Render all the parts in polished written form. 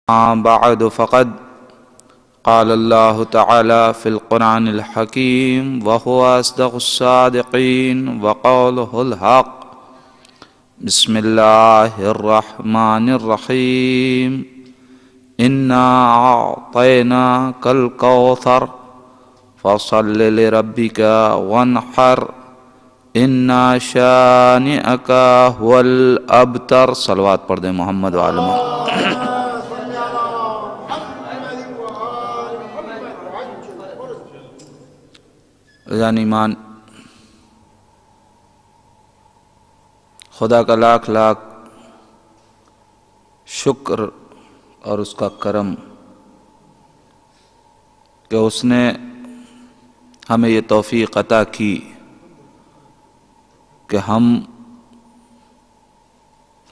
بعد فقد قال الله تعالى في القرآن الحكيم وهو أصدق الصادقين وقوله الحق بسم الله الرحمن الرحيم إنا أعطيناك الكوثر فصل لربك وانحر إن شانئك هو الأبتر. صلوات پڑھ دیں محمد وعلی محمد. عزیزان ایمان، خدا کا لاکھ لاکھ شکر اور اس کا کرم کہ اس نے ہمیں یہ توفیق عطا کی کہ ہم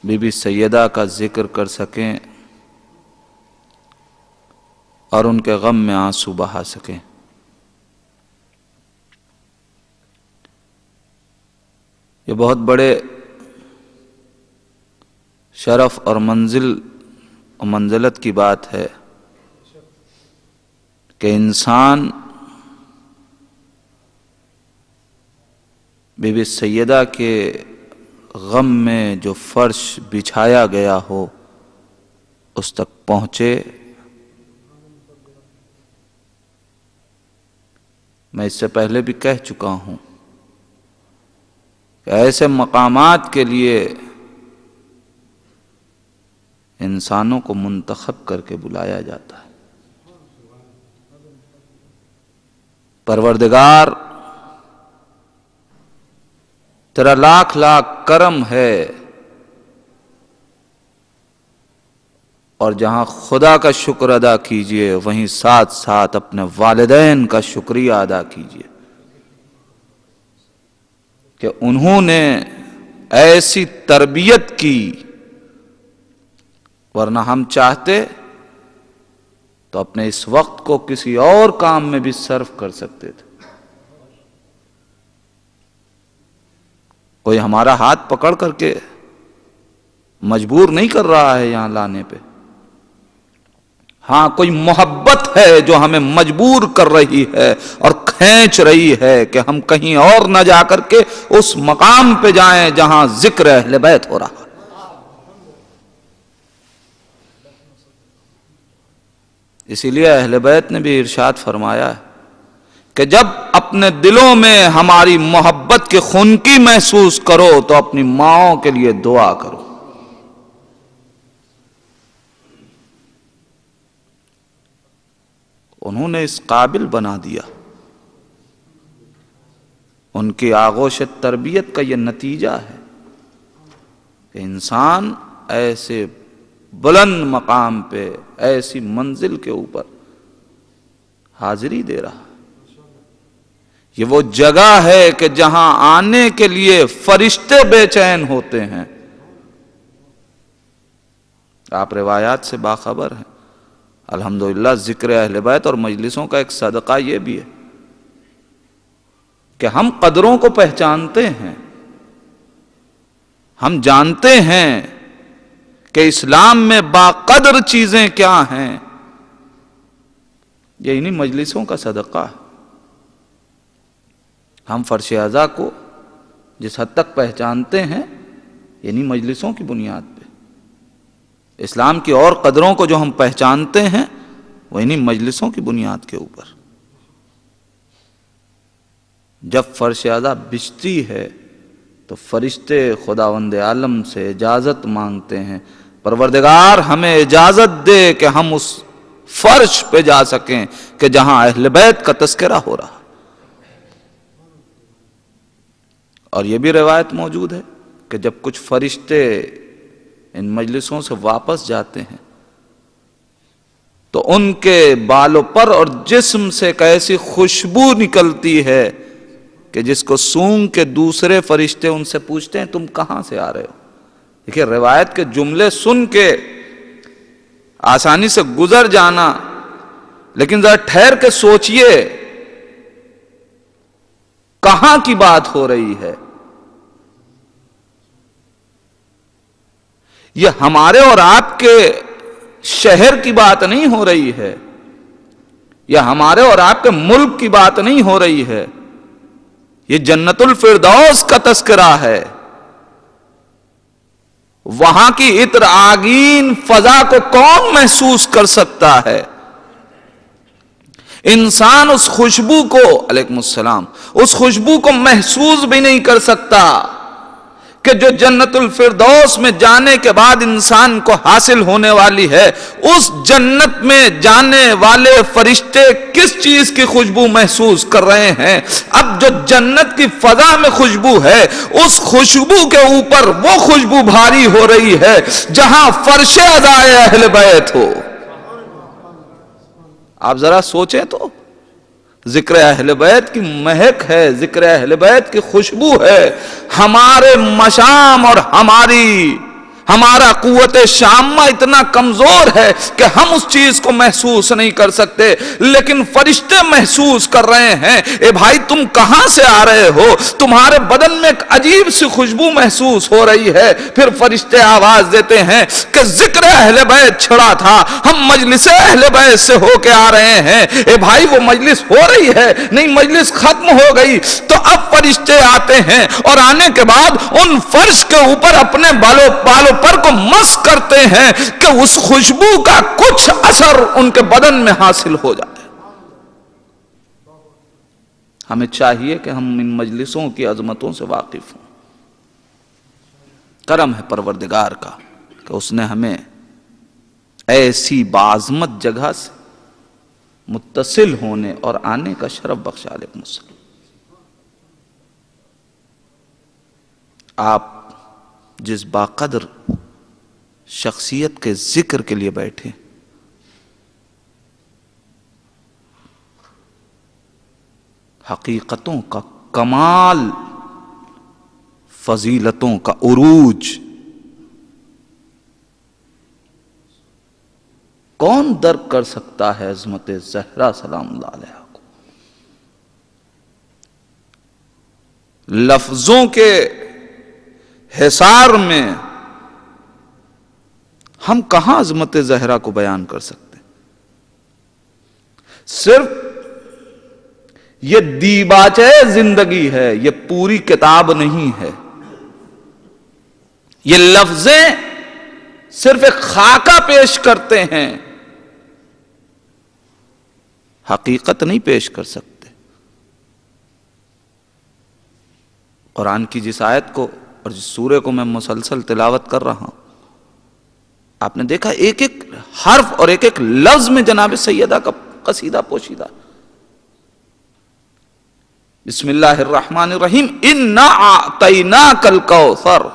بی بی سیدہ کا ذکر کر سکیں اور ان کے غم میں آنسو بہا سکیں. یہ بہت بڑے شرف اور منزلت کی بات ہے کہ انسان بی بی سیدہ کے غم میں جو فرش بچھایا گیا ہو اس تک پہنچے. میں اس سے پہلے بھی کہہ چکا ہوں کہ ایسے مقامات کے لیے انسانوں کو منتخب کر کے بلایا جاتا ہے. پروردگار تیرا لاکھ لاکھ کرم ہے، اور جہاں خدا کا شکر ادا کیجئے وہیں ساتھ ساتھ اپنے والدین کا شکریہ ادا کیجئے کہ انہوں نے ایسی تربیت کی، ورنہ ہم چاہتے تو اپنے اس وقت کو کسی اور کام میں بھی صرف کر سکتے تھے. کوئی ہمارا ہاتھ پکڑ کر کے مجبور نہیں کر رہا ہے یہاں لانے پہ. ہاں، کوئی محبت ہے جو ہمیں مجبور کر رہی ہے اور کھینچ رہی ہے کہ ہم کہیں اور نہ جا کر کے اس مقام پہ جائیں جہاں ذکر اہل بیت ہو رہا. اسی لیے اہل بیت نے بھی ارشاد فرمایا ہے کہ جب اپنے دلوں میں ہماری محبت کی خنکی محسوس کرو تو اپنی ماؤں کے لیے دعا کرو. انہوں نے اس قابل بنا دیا. ان کی آغوش تربیت کا یہ نتیجہ ہے کہ انسان ایسے بلند مقام پہ، ایسی منزل کے اوپر حاضری دے رہا. یہ وہ جگہ ہے کہ جہاں آنے کے لیے فرشتے بے چین ہوتے ہیں. آپ روایات سے باخبر ہیں. الحمدللہ ذکر اہل بیت اور مجلسوں کا ایک صدقہ یہ بھی ہے کہ ہم قدروں کو پہچانتے ہیں. ہم جانتے ہیں کہ اسلام میں باقدر چیزیں کیا ہیں. یہ انہی مجلسوں کا صدقہ ہے. ہم فرش اعضا کو جس حد تک پہچانتے ہیں انہی مجلسوں کی بنیاد پہ. اسلام کی اور قدروں کو جو ہم پہچانتے ہیں وہ انہی مجلسوں کی بنیاد کے اوپر. جب فرش اعضا بچتی ہے تو فرشتے خداوند عالم سے اجازت مانگتے ہیں، پروردگار ہمیں اجازت دے کہ ہم اس فرش پہ جا سکیں کہ جہاں اہل بیت کا تذکرہ ہو رہا. اور یہ بھی روایت موجود ہے کہ جب کچھ فرشتے ان مجلسوں سے واپس جاتے ہیں تو ان کے بالوں پر اور جسم سے ایک ایسی خوشبو نکلتی ہے کہ جس کو سونگھ کے دوسرے فرشتے ان سے پوچھتے ہیں تم کہاں سے آ رہے ہو. دیکھیے روایت کے جملے سن کے آسانی سے گزر جانا، لیکن ذرا ٹھہر کے سوچئے کہاں کی بات ہو رہی ہے. یہ ہمارے اور آپ کے شہر کی بات نہیں ہو رہی ہے، یا ہمارے اور آپ کے ملک کی بات نہیں ہو رہی ہے، یہ جنت الفردوس کا تذکرہ ہے۔ وہاں کی عطر آگین فضا کو کون محسوس کر سکتا ہے؟ انسان اس خوشبو کو، علیکم السلام، اس خوشبو کو محسوس بھی نہیں کر سکتا کہ جو جنت الفردوس میں جانے کے بعد انسان کو حاصل ہونے والی ہے۔ اس جنت میں جانے والے فرشتے کس چیز کی خوشبو محسوس کر رہے ہیں؟ اب جو جنت کی فضا میں خوشبو ہے، اس خوشبو کے اوپر وہ خوشبو بھاری ہو رہی ہے جہاں فرش عزائے اہل بیت ہو۔ آپ ذرا سوچیں تو، ذکر اہل بیت کی مہک ہے، ذکر اہل بیت کی خوشبو ہے۔ ہمارے مشام اور ہمارا قوت شامہ اتنا کمزور ہے کہ ہم اس چیز کو محسوس نہیں کر سکتے، لیکن فرشتے محسوس کر رہے ہیں۔ اے بھائی تم کہاں سے آ رہے ہو؟ تمہارے بدن میں ایک عجیب سی خوشبو محسوس ہو رہی ہے۔ پھر فرشتے آواز دیتے ہیں کہ ذکر اہل بیت چھڑا تھا، ہم مجلس اہل بیت سے ہو کے آ رہے ہیں۔ اے بھائی وہ مجلس ہو رہی ہے؟ نہیں، مجلس ختم ہو گئی۔ تو اب فرشتے آتے ہیں اور آنے کے بعد ان فرش کے اوپر اپنے بالوں پر کو مس کرتے ہیں کہ اس خوشبو کا کچھ اثر ان کے بدن میں حاصل ہو جائے۔ ہمیں چاہیے کہ ہم ان مجلسوں کی عظمتوں سے واقف ہوں۔ کرم ہے پروردگار کا کہ اس نے ہمیں ایسی باعظمت جگہ سے متصل ہونے اور آنے کا شرف بخشا۔ علیکم السلام۔ آپ جس باقدر شخصیت کے ذکر کے لیے بیٹھے، حقیقتوں کا کمال، فضیلتوں کا عروج، کون درک کر سکتا ہے عظمت زہرا سلام اللہ علیہا کو؟ لفظوں کے حصار میں ہم کہاں عظمت زہرا کو بیان کر سکتے؟ صرف یہ دیباچہ زندگی ہے، یہ پوری کتاب نہیں ہے۔ یہ لفظیں صرف ایک خاکہ پیش کرتے ہیں، حقیقت نہیں پیش کر سکتے۔ قرآن کی جس آیت کو اور جس سورے کو میں مسلسل تلاوت کر رہا ہوں، آپ نے دیکھا ایک ایک حرف اور ایک ایک لفظ میں جناب سیدہ کا قصیدہ پوشیدہ۔ بسم اللہ الرحمن الرحیم، اِنَّا أَعْطَيْنَاكَ الْكَوْثَرَ،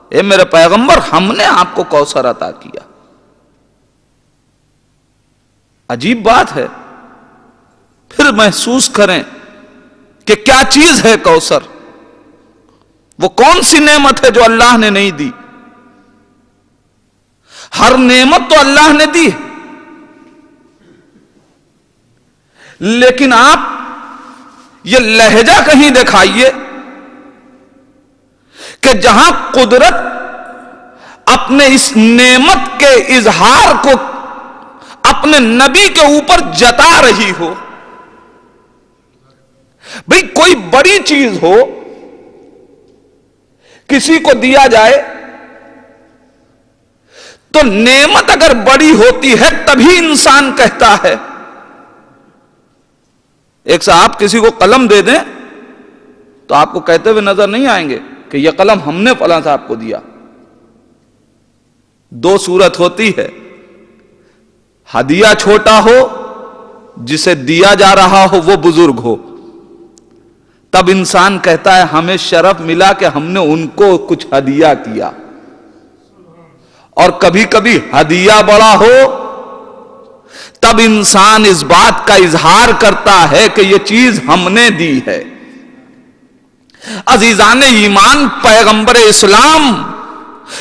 اے میرے پیغمبر ہم نے آپ کو کوثر عطا کیا۔ عجیب بات ہے، پھر محسوس کریں کہ کیا چیز ہے کوثر، وہ کون سی نعمت ہے جو اللہ نے نہیں دی؟ ہر نعمت تو اللہ نے دی، لیکن آپ یہ لہجہ کہیں دکھائیے کہ جہاں قدرت اپنے اس نعمت کے اظہار کو اپنے نبی کے اوپر جتا رہی ہو۔ بھئی کوئی بڑی چیز ہو، کسی کو دیا جائے تو نعمت اگر بڑی ہوتی ہے تبھی انسان کہتا ہے۔ ایک صاحب کسی کو قلم دے دیں تو آپ کو کہتے ہوئے نظر نہیں آئیں گے کہ یہ قلم ہم نے فلاں صاحب کو دیا۔ دو صورت ہوتی ہے، ہدیہ چھوٹا ہو، جسے دیا جا رہا ہو وہ بزرگ ہو، تب انسان کہتا ہے ہمیں شرف ملا کہ ہم نے ان کو کچھ ہدیہ کیا۔ اور کبھی کبھی ہدیہ بڑا ہو تب انسان اس بات کا اظہار کرتا ہے کہ یہ چیز ہم نے دی ہے۔ عزیزان ایمان، پیغمبر اسلام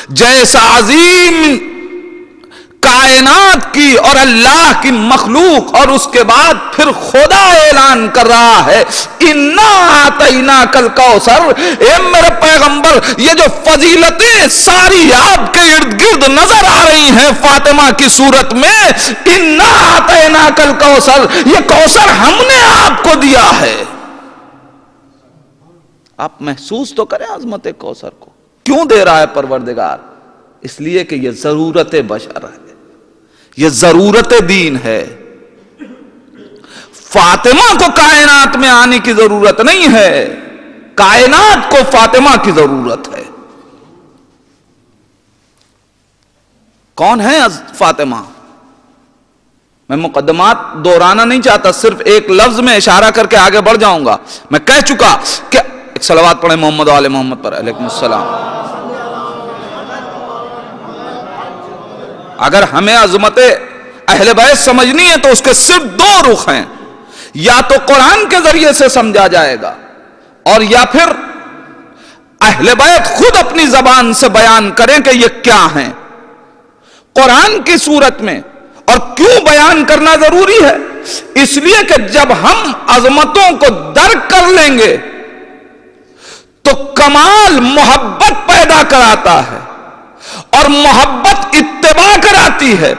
جیسا عظیم کائنات کی اور اللہ کی مخلوق، اور اس کے بعد پھر خدا اعلان کر رہا ہے انا اعطیناک الکوثر۔ اے میرے پیغمبر، یہ جو فضیلتیں ساری آپ کے ارد گرد نظر آ رہی ہیں فاطمہ کی صورت میں، انا اعطیناک الکوثر، یہ کوثر ہم نے آپ کو دیا ہے۔ آپ محسوس تو کریں عظمت کوثر کو، کیوں دے رہا ہے پروردگار؟ اس لیے کہ یہ ضرورت بشر ہے، یہ ضرورت دین ہے۔ فاطمہ کو کائنات میں آنے کی ضرورت نہیں ہے، کائنات کو فاطمہ کی ضرورت ہے۔ کون ہے فاطمہ؟ میں مقدمات دہرانا نہیں چاہتا، صرف ایک لفظ میں اشارہ کر کے آگے بڑھ جاؤں گا۔ میں کہہ چکا کہ ایک صلوات پڑھیں محمد و آل محمد پر، علیکم السلام۔ اگر ہمیں عظمت اہل بیت سمجھنی ہے تو اس کے صرف دو رخ ہیں، یا تو قرآن کے ذریعے سے سمجھا جائے گا، اور یا پھر اہل بیت خود اپنی زبان سے بیان کریں کہ یہ کیا ہیں قرآن کی صورت میں۔ اور کیوں بیان کرنا ضروری ہے؟ اس لیے کہ جب ہم عظمتوں کو درک کر لیں گے تو کمال محبت پیدا کراتا ہے، اور محبت اتباع کراتی ہے۔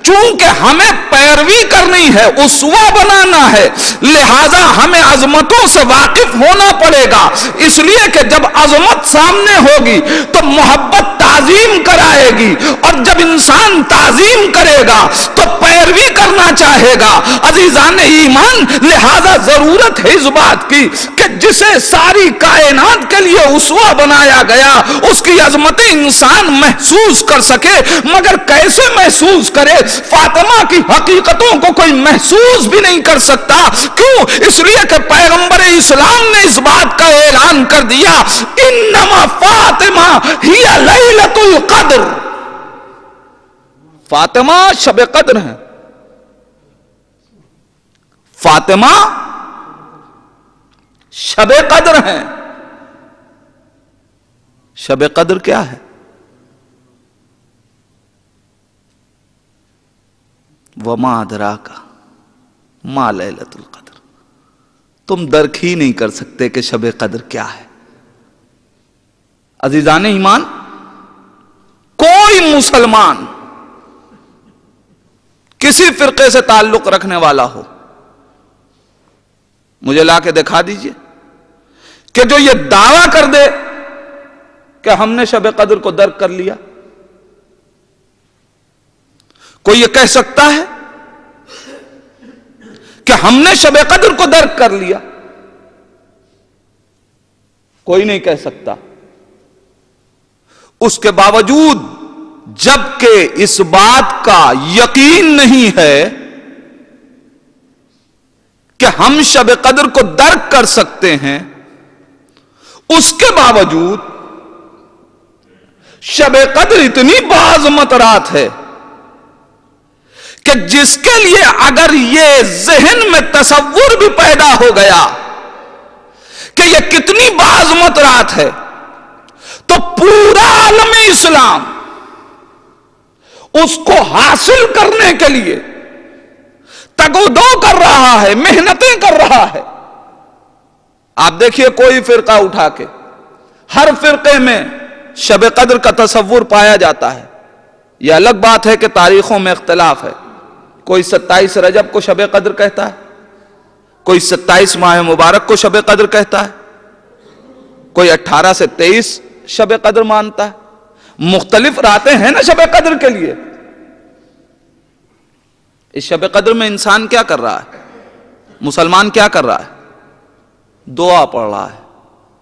چونکہ ہمیں پیروی کرنی ہے، اسوہ بنانا ہے، لہذا ہمیں عظمتوں سے واقف ہونا پڑے گا۔ اس لیے کہ جب عظمت سامنے ہوگی تو محبت تعظیم کرائے گی، اور جب انسان تعظیم کرے گا تو پیروی کرنا چاہے گا۔ عزیزان ایمان، لہذا ضرورت ہے اس بات کی کہ جسے ساری کائنات کے لیے اسوہ بنایا گیا، اس کی عظمتیں انسان محسوس کر سکے۔ مگر کیسے محسوس کرے؟ فاطمہ کی حقیقتوں کو کوئی محسوس بھی نہیں کر سکتا۔ کیوں؟ اس لیے کہ پیغمبر اسلام نے اس بات کا اعلان کر دیا انما فاطمہ ہی لیلۃ القدر، فاطمہ شب قدر ہے۔ فاطمہ شب قدر ہے۔ شب قدر کیا ہے؟ وما ادراک ما لیلۃ القدر۔ تم درک ہی نہیں کر سکتے کہ شب قدر کیا ہے۔ عزیزان ایمان، کوئی مسلمان کسی فرقے سے تعلق رکھنے والا ہو، مجھے لا کے دکھا دیجئے کہ جو یہ دعویٰ کر دے کہ ہم نے شب قدر کو درک کر لیا۔ کوئی یہ کہہ سکتا ہے کہ ہم نے شب قدر کو درک کر لیا؟ کوئی نہیں کہہ سکتا۔ اس کے باوجود جبکہ اس بات کا یقین نہیں ہے کہ ہم شب قدر کو درک کر سکتے ہیں، اس کے باوجود شب قدر اتنی باعظمت رات ہے کہ جس کے لیے اگر یہ ذہن میں تصور بھی پیدا ہو گیا کہ یہ کتنی باعظمت رات ہے، تو پورا عالم اسلام اس کو حاصل کرنے کے لیے تگ و دو کر رہا ہے، محنتیں کر رہا ہے۔ آپ دیکھیے کوئی فرقہ اٹھا کے، ہر فرقے میں شب قدر کا تصور پایا جاتا ہے۔ یہ الگ بات ہے کہ تاریخوں میں اختلاف ہے، کوئی 27 رجب کو شب قدر کہتا ہے، کوئی 27 ماہ مبارک کو شب قدر کہتا ہے، کوئی 18 سے 23 شب قدر مانتا ہے۔ مختلف راتیں ہیں نا شب قدر کے لیے۔ اس شب قدر میں انسان کیا کر رہا ہے؟ مسلمان کیا کر رہا ہے؟ دعا پڑھ رہا ہے،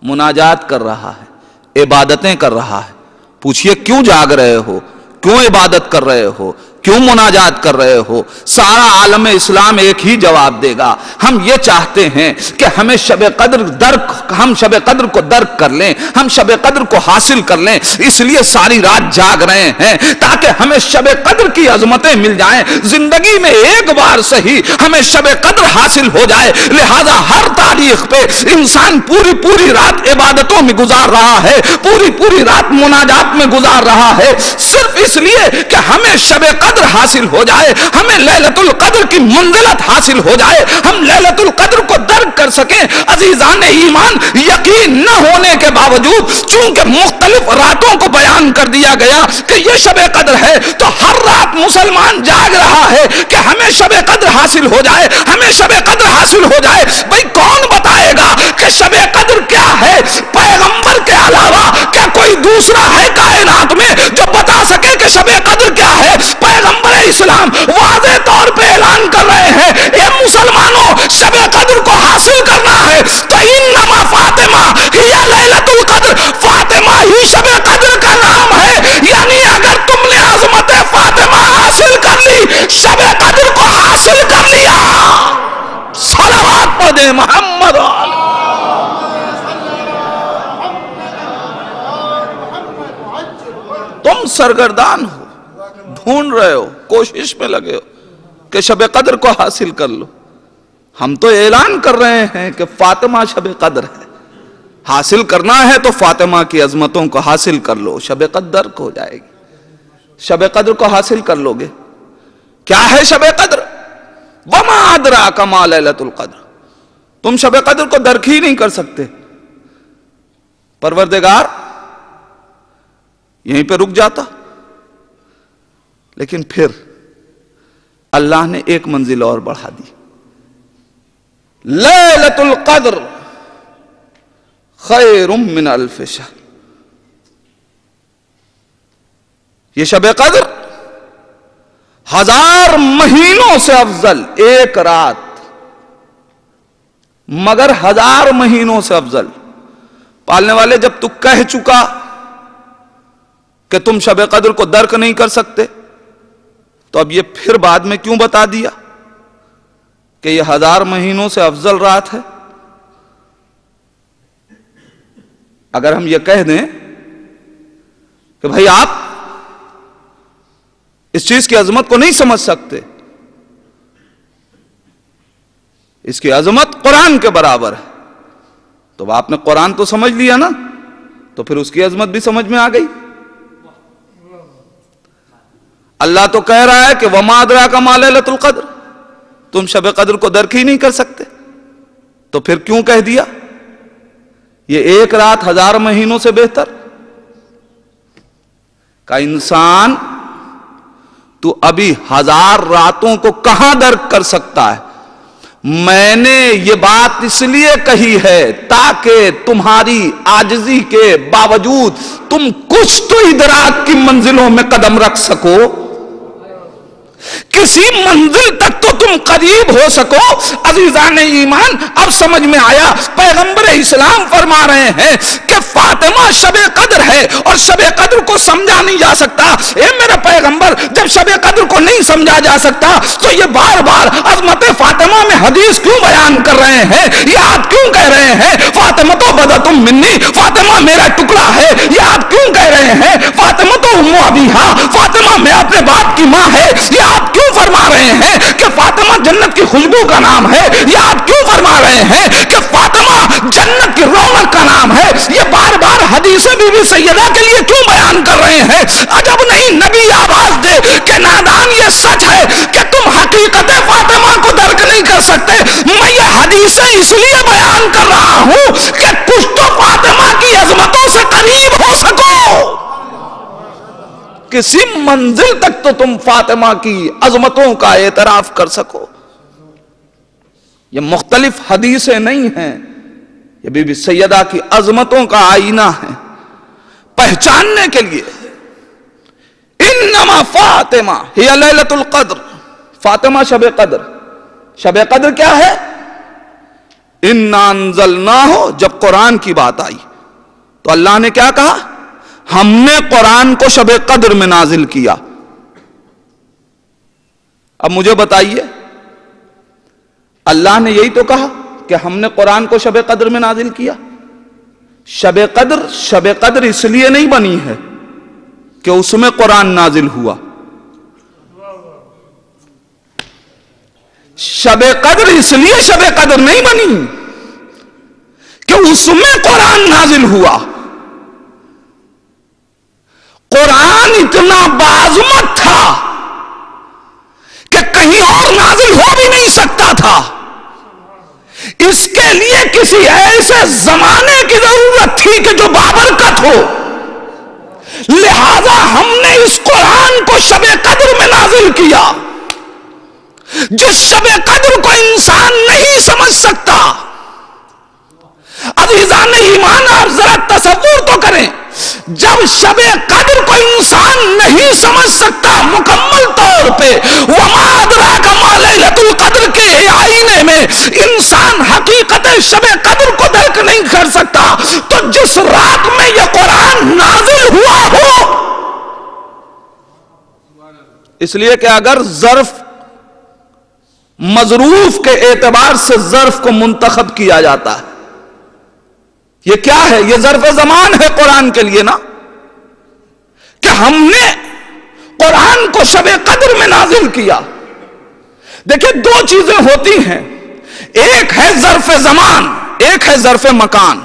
مناجات کر رہا ہے، عبادتیں کر رہا ہے۔ پوچھئے کیوں جاگ رہے ہو، کیوں عبادت کر رہے ہو، کیوں مناجات کر رہے ہو؟ سارا عالم اسلام ایک ہی جواب دے گا، ہم یہ چاہتے ہیں کہ ہمیں ہم شب قدر کو درک کر لیں، ہم شب قدر کو حاصل کر لیں، اس لیے ساری رات جاگ رہے ہیں تاکہ ہمیں شب قدر کی عظمتیں مل جائیں۔ زندگی میں ایک بار صحیح ہمیں شب قدر حاصل ہو جائے، لہذا ہر تاریخ پہ انسان پوری پوری رات عبادتوں میں گزار رہا ہے، پوری پوری رات مناجات میں گزار رہا ہے، صرف اس لیے کہ ہمیں شب قدر حاصل ہو جائے، ہمیں لیلۃ القدر کی منزلت حاصل ہو جائے، ہم لیلۃ القدر کو درک کر سکیں۔ عزیزان ایمان، یقین نہ ہونے کے باوجود چونکہ مختلف راتوں کو بیان کر دیا گیا کہ یہ شب قدر ہے، تو ہر رات مسلمان جاگ رہا ہے کہ ہمیں شب قدر حاصل ہو جائے، ہمیں شب قدر حاصل ہو جائے۔ بھئی کون بتائے گا کہ شب قدر کیا ہے؟ پیغمبر کے علاوہ کیا کوئی دوسرا ہے کائنات میں جو بتا سکے کہ شب قدر کیا ہے؟ پیغمبر اسلام واضح طور پہ اعلان کر رہے ہیں، اے مسلمانوں، شب قدر کو حاصل کرنا ہے تو انما فاطمہ ہی لیلۃ القدر، فاطمہ ہی شب قدر کا نام ہے۔ یعنی اگر تم نے عظمت فاطمہ حاصل کر لی، شب قدر کو حاصل کر لیا۔ صلوات پڑھیں محمد۔ تم سرگردان ہو، ڈھونڈ رہے ہو، کوشش میں لگے ہو کہ شب قدر کو حاصل کر لو۔ ہم تو اعلان کر رہے ہیں کہ فاطمہ شب قدر ہے، حاصل کرنا ہے تو فاطمہ کی عظمتوں کو حاصل کر لو، شب قدر کو ہو جائے گی۔ شب قدر کو حاصل کر لو گے۔ کیا ہے شب قدر؟ وما ادراک ما لیلۃ القدر۔ تم شب قدر کو درک ہی نہیں کر سکتے۔ پروردگار یہیں پہ رک جاتا، لیکن پھر اللہ نے ایک منزل اور بڑھا دی۔ لیلۃ القدر خیر من الف شہر۔ یہ شب قدر 1000 مہینوں سے افضل، ایک رات مگر 1000 مہینوں سے افضل۔ پالنے والے، جب تو کہہ چکا کہ تم شب قدر کو درک نہیں کر سکتے، تو اب یہ پھر بعد میں کیوں بتا دیا کہ یہ 1000 مہینوں سے افضل رات ہے؟ اگر ہم یہ کہہ دیں کہ بھائی آپ اس چیز کی عظمت کو نہیں سمجھ سکتے، اس کی عظمت قرآن کے برابر ہے، تو آپ نے قرآن تو سمجھ لیا نا، تو پھر اس کی عظمت بھی سمجھ میں آ گئی۔ اللہ تو کہہ رہا ہے کہ وما ادراک ما لیلۃ القدر، تم شب قدر کو درک ہی نہیں کر سکتے، تو پھر کیوں کہہ دیا یہ ایک رات 1000 مہینوں سے بہتر؟ کا انسان تو ابھی 1000 راتوں کو کہاں درک کر سکتا ہے؟ میں نے یہ بات اس لیے کہی ہے تاکہ تمہاری عاجزی کے باوجود تم کچھ تو ادراک کی منزلوں میں قدم رکھ سکو، کسی منزل تک تو تم قریب ہو سکو۔ عزیزان ایمان، اب سمجھ میں آیا۔ پیغمبر اسلام فرما رہے ہیں کہ فاطمہ شب قدر ہے اور شب قدر کو سمجھا نہیں جا سکتا۔ اے میرا پیغمبر، جب شب قدر کو نہیں سمجھا جا سکتا تو یہ بار بار عظمت فاطمہ میں حدیث کیوں بیان کر رہے ہیں؟ یہ آپ کیوں کہہ رہے ہیں فاطمہ تو بدتم منی، فاطمہ میرا ٹکڑا ہے؟ یہ آپ کیوں کہہ رہے ہیں فاطمہ تو ام ابیہا، فاطمہ میں اپنے باپ کی ماں ہے؟ یہ آپ کیوں فرما رہے ہیں کہ فاطمہ جنت کی خوشبو کا نام ہے؟ یہ آپ کیوں فرما رہے ہیں کہ فاطمہ جنت کی رونق کا نام ہے؟ یہ بار بار حدیث بی بی سیدہ کے لیے کیوں بیان کر رہے ہیں؟ عجب نہیں نبی آواز دے کہ نادان یہ سچ ہے کہ تم حقیقت فاطمہ کو درک نہیں کر سکتے، میں یہ حدیثیں اس لیے بیان کر رہا ہوں کہ کچھ تو فاطمہ کی عظمتوں سے قریب ہو سکو، کسی منزل تک تو تم فاطمہ کی عظمتوں کا اعتراف کر سکو۔ یہ مختلف حدیثیں نہیں ہیں، یہ بی بی سیدہ کی عظمتوں کا آئینہ ہے پہچاننے کے لیے۔ انما فاطمہ ہی لیلۃ القدر، فاطمہ شب قدر۔ شب قدر کیا ہے؟ انا انزلناہ، جب قرآن کی بات آئی تو اللہ نے کیا کہا؟ ہم نے قرآن کو شب قدر میں نازل کیا۔ اب مجھے بتائیے، اللہ نے یہی تو کہا کہ ہم نے قرآن کو شب قدر میں نازل کیا۔ شب قدر اس لیے نہیں بنی ہے کہ اس میں قرآن نازل ہوا، شب قدر اس لیے شب قدر نہیں بنی کہ اس میں قرآن نازل ہوا. قرآن اتنا باعظمت تھا کہ کہیں اور نازل ہو بھی نہیں سکتا تھا. اس کے لیے کسی ایسے زمانے کی ضرورت تھی کہ جو بابرکت ہو. لہذا ہم نے اس قرآن کو شب قدر میں نازل کیا. جس شب قدر کو انسان نہیں سمجھ سکتا. عزیزان ایمان آپ ذرا تصور تو کریں, جب شب قدر کو انسان نہیں سمجھ سکتا مکمل طور پہ, وما ادراک ما لیلۃ القدر کے آئینے میں انسان حقیقت شب قدر کو درک نہیں کر سکتا, تو جس رات میں یہ قرآن نازل ہوا ہو. اس لیے کہ اگر ظرف مظروف کے اعتبار سے ظرف کو منتخب کیا جاتا ہے, یہ کیا ہے؟ یہ ظرف زمان ہے قرآن کے لیے نا, کہ ہم نے قرآن کو شب قدر میں نازل کیا. دیکھیں دو چیزیں ہوتی ہیں, ایک ہے ظرف زمان, ایک ہے ظرف مکان.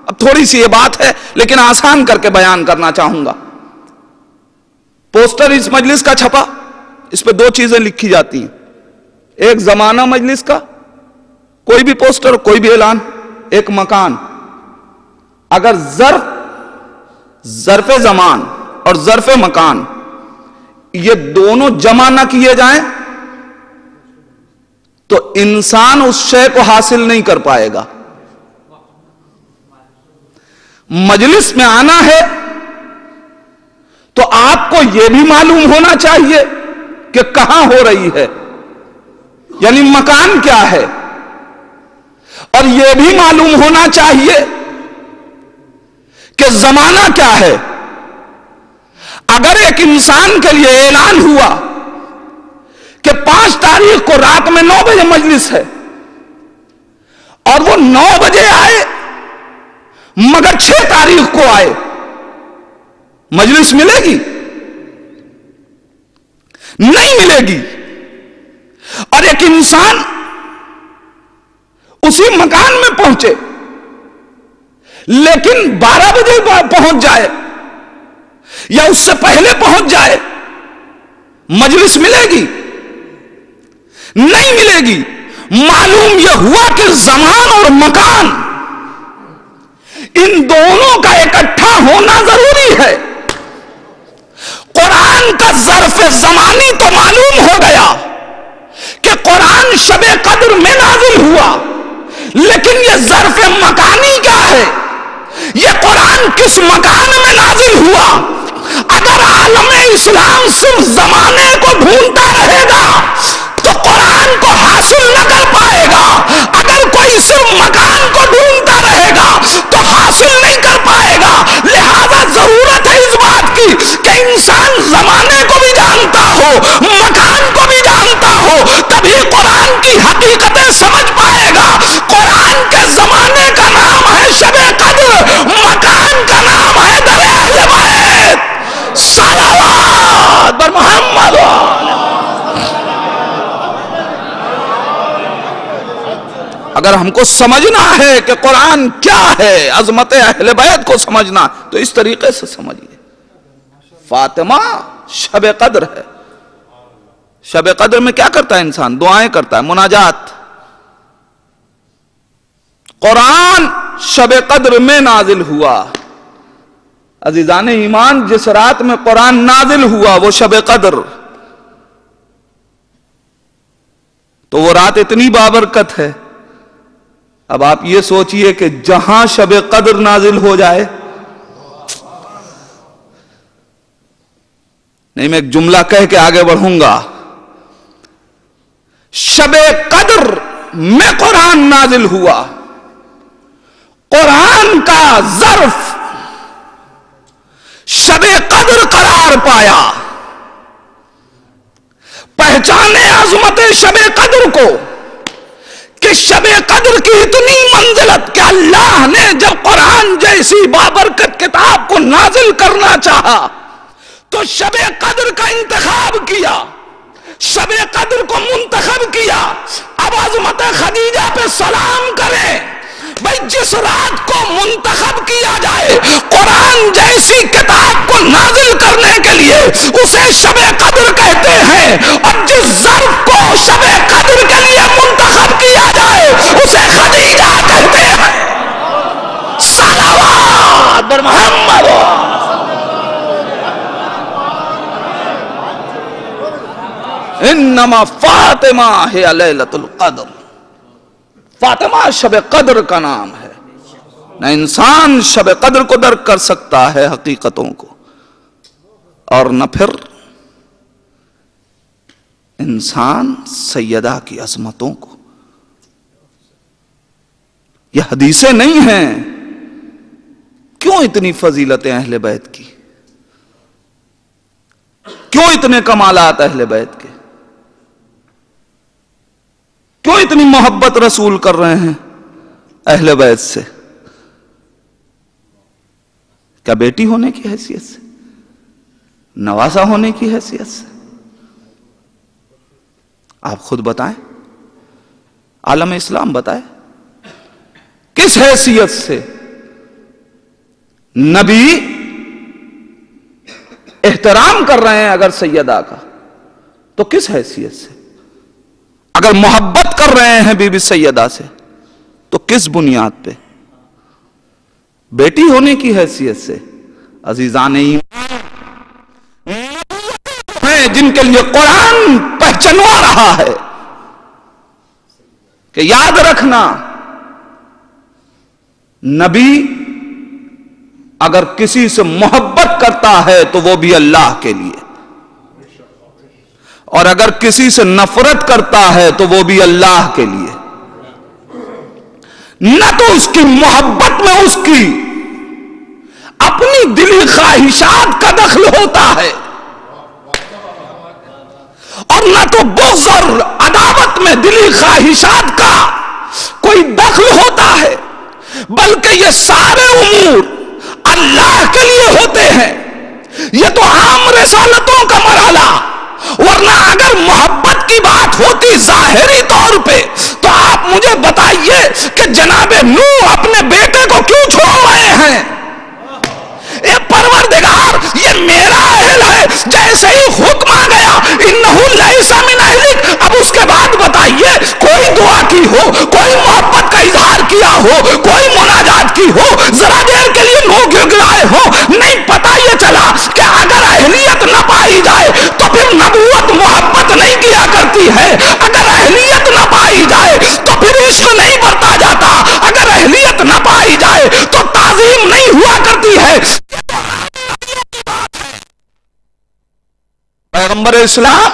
اب تھوڑی سی یہ بات ہے لیکن آسان کر کے بیان کرنا چاہوں گا. پوسٹر اس مجلس کا چھپا, اس پہ دو چیزیں لکھی جاتی ہیں, ایک زمانہ مجلس کا, کوئی بھی پوسٹر کوئی بھی اعلان, ایک مکان. اگر ظرف زمان اور ظرف مکان یہ دونوں جمع نہ کیے جائیں تو انسان اس شے کو حاصل نہیں کر پائے گا. مجلس میں آنا ہے تو آپ کو یہ بھی معلوم ہونا چاہیے کہ کہاں ہو رہی ہے, یعنی مکان کیا ہے, اور یہ بھی معلوم ہونا چاہیے کہ زمانہ کیا ہے. اگر ایک انسان کے لیے اعلان ہوا کہ 5 تاریخ کو رات میں 9 بجے مجلس ہے, اور وہ 9 بجے آئے مگر 6 تاریخ کو آئے, مجلس ملے گی؟ نہیں ملے گی. اور ایک انسان اسی مکان میں پہنچے لیکن 12 بجے پہنچ جائے یا اس سے پہلے پہنچ جائے, مجلس ملے گی؟ نہیں ملے گی. معلوم یہ ہوا کہ زمان اور مکان ان دونوں کا اکٹھا ہونا ضروری ہے. قرآن کا ظرف زمانی تو معلوم ہو گیا کہ قرآن شب قدر میں نازل ہوا, لیکن یہ ظرف مکانی کیا ہے؟ یہ قرآن کس مکان میں نازل ہوا؟ اگر عالم اسلام صرف زمانے کو ڈھونڈتا رہے گا تو قرآن کو حاصل نہ کر پائے گا. اگر کوئی صرف مکان کو ڈھونڈتا رہے گا تو حاصل نہیں کر پائے گا. لہذا ضرورت ہے اس بات کی کہ انسان زمانے کو بھی جانتا ہو, مکان کو بھی جانتا ہو, تبھی قرآن کی حقیقتیں سمجھ پائے گا. قرآن کے زمانے کا نام ہے شب قدر, مکان کا نام ہے در اہل بیت. صلوات بر محمد. اگر ہم کو سمجھنا ہے کہ قرآن کیا ہے, عظمت اہل بیت کو سمجھنا, تو اس طریقے سے سمجھیے. فاطمہ شب قدر ہے. شب قدر میں کیا کرتا ہے انسان؟ دعائیں کرتا ہے, مناجات. قرآن شب قدر میں نازل ہوا. عزیزان ایمان, جس رات میں قرآن نازل ہوا وہ شب قدر, تو وہ رات اتنی بابرکت ہے. اب آپ یہ سوچئے کہ جہاں شب قدر نازل ہو جائے, نہیں میں ایک جملہ کہہ کے آگے بڑھوں گا. شب قدر میں قرآن نازل ہوا, قرآن کا ظرف شب قدر قرار پایا. پہچانے عظمت شب قدر کو کہ شب قدر کی اتنی منزلت کہ اللہ نے جب قرآن جیسی بابرکت کتاب کو نازل کرنا چاہا تو شب قدر کا انتخاب کیا, شب قدر کو منتخب کیا. اب عظمت خدیجہ پہ سلام کریں, بھائی جس رات کو منتخب کیا جائے قرآن جیسی کتاب کو نازل کرنے کے لیے اسے شب قدر کہتے ہیں، اور جس ظرف کو شب قدر کے لیے منتخب کیا جائے اسے خدیجہ کہتے ہیں۔ صلوات بر محمد۔ انما فاطمہ ہے لیلۃ القدر، فاطمہ شب قدر کا نام ہے۔ نہ انسان شب قدر کو درک کر سکتا ہے حقیقتوں کو، اور نہ پھر انسان سیدہ کی عظمتوں کو۔ یہ حدیثیں نہیں ہیں۔ کیوں اتنی فضیلتیں اہل بیت کی؟ کیوں اتنے کمالات اہل بیت کے؟ کیوں اتنی محبت رسول کر رہے ہیں اہل بیت سے؟ کیا بیٹی ہونے کی حیثیت سے؟ نواسا ہونے کی حیثیت سے؟ آپ خود بتائیں، عالم اسلام بتائے کس حیثیت سے نبی احترام کر رہے ہیں اگر سیدہ کا، تو کس حیثیت سے؟ اگر محبت کر رہے ہیں بی بی سیدہ سے تو کس بنیاد پہ؟ بیٹی ہونے کی حیثیت سے؟ عزیزان ایمان ہیں جن کے لیے قرآن پہچنوا رہا ہے کہ یاد رکھنا، نبی اگر کسی سے محبت کرتا ہے تو وہ بھی اللہ کے لیے، اور اگر کسی سے نفرت کرتا ہے تو وہ بھی اللہ کے لیے۔ نہ تو اس کی محبت میں اس کی اپنی دلی خواہشات کا دخل ہوتا ہے، اور نہ تو بغض اور عداوت میں دلی خواہشات کا کوئی دخل ہوتا ہے، بلکہ یہ سارے امور اللہ کے لیے ہوتے ہیں۔ یہ تو عام رسالتوں کا مرحلہ، ورنہ اگر محبت کی بات ہوتی ظاہری طور پہ تو آپ مجھے بتائیے کہ جناب نوح اپنے بیٹے کو کیوں چھوڑ رہے ہیں؟ اے پروردگار یہ میرا اہل ہے، جیسے ہی حکم آ گیا انہو لیس من اہلک، اب اس کے بعد بتائیے کوئی دعا کی ہو، کوئی محبت کا اظہار کیا ہو، کوئی مناجات کی ہو، ذرا دیر کے لیے نو گڑگڑائے ہو، نہیں پتہ یہ چلا کہ اگر اہلیت نہ پائی جائے تو پھر نبوت محبت نہیں کیا کرتی ہے، اگر اہلیت نہ پائی جائے تو پھر عشق نہیں برتا جاتا، اگر اہلیت نہ پائی جائے تو تعظیم نہیں ہوا کرتی ہے۔ پیغمبر اسلام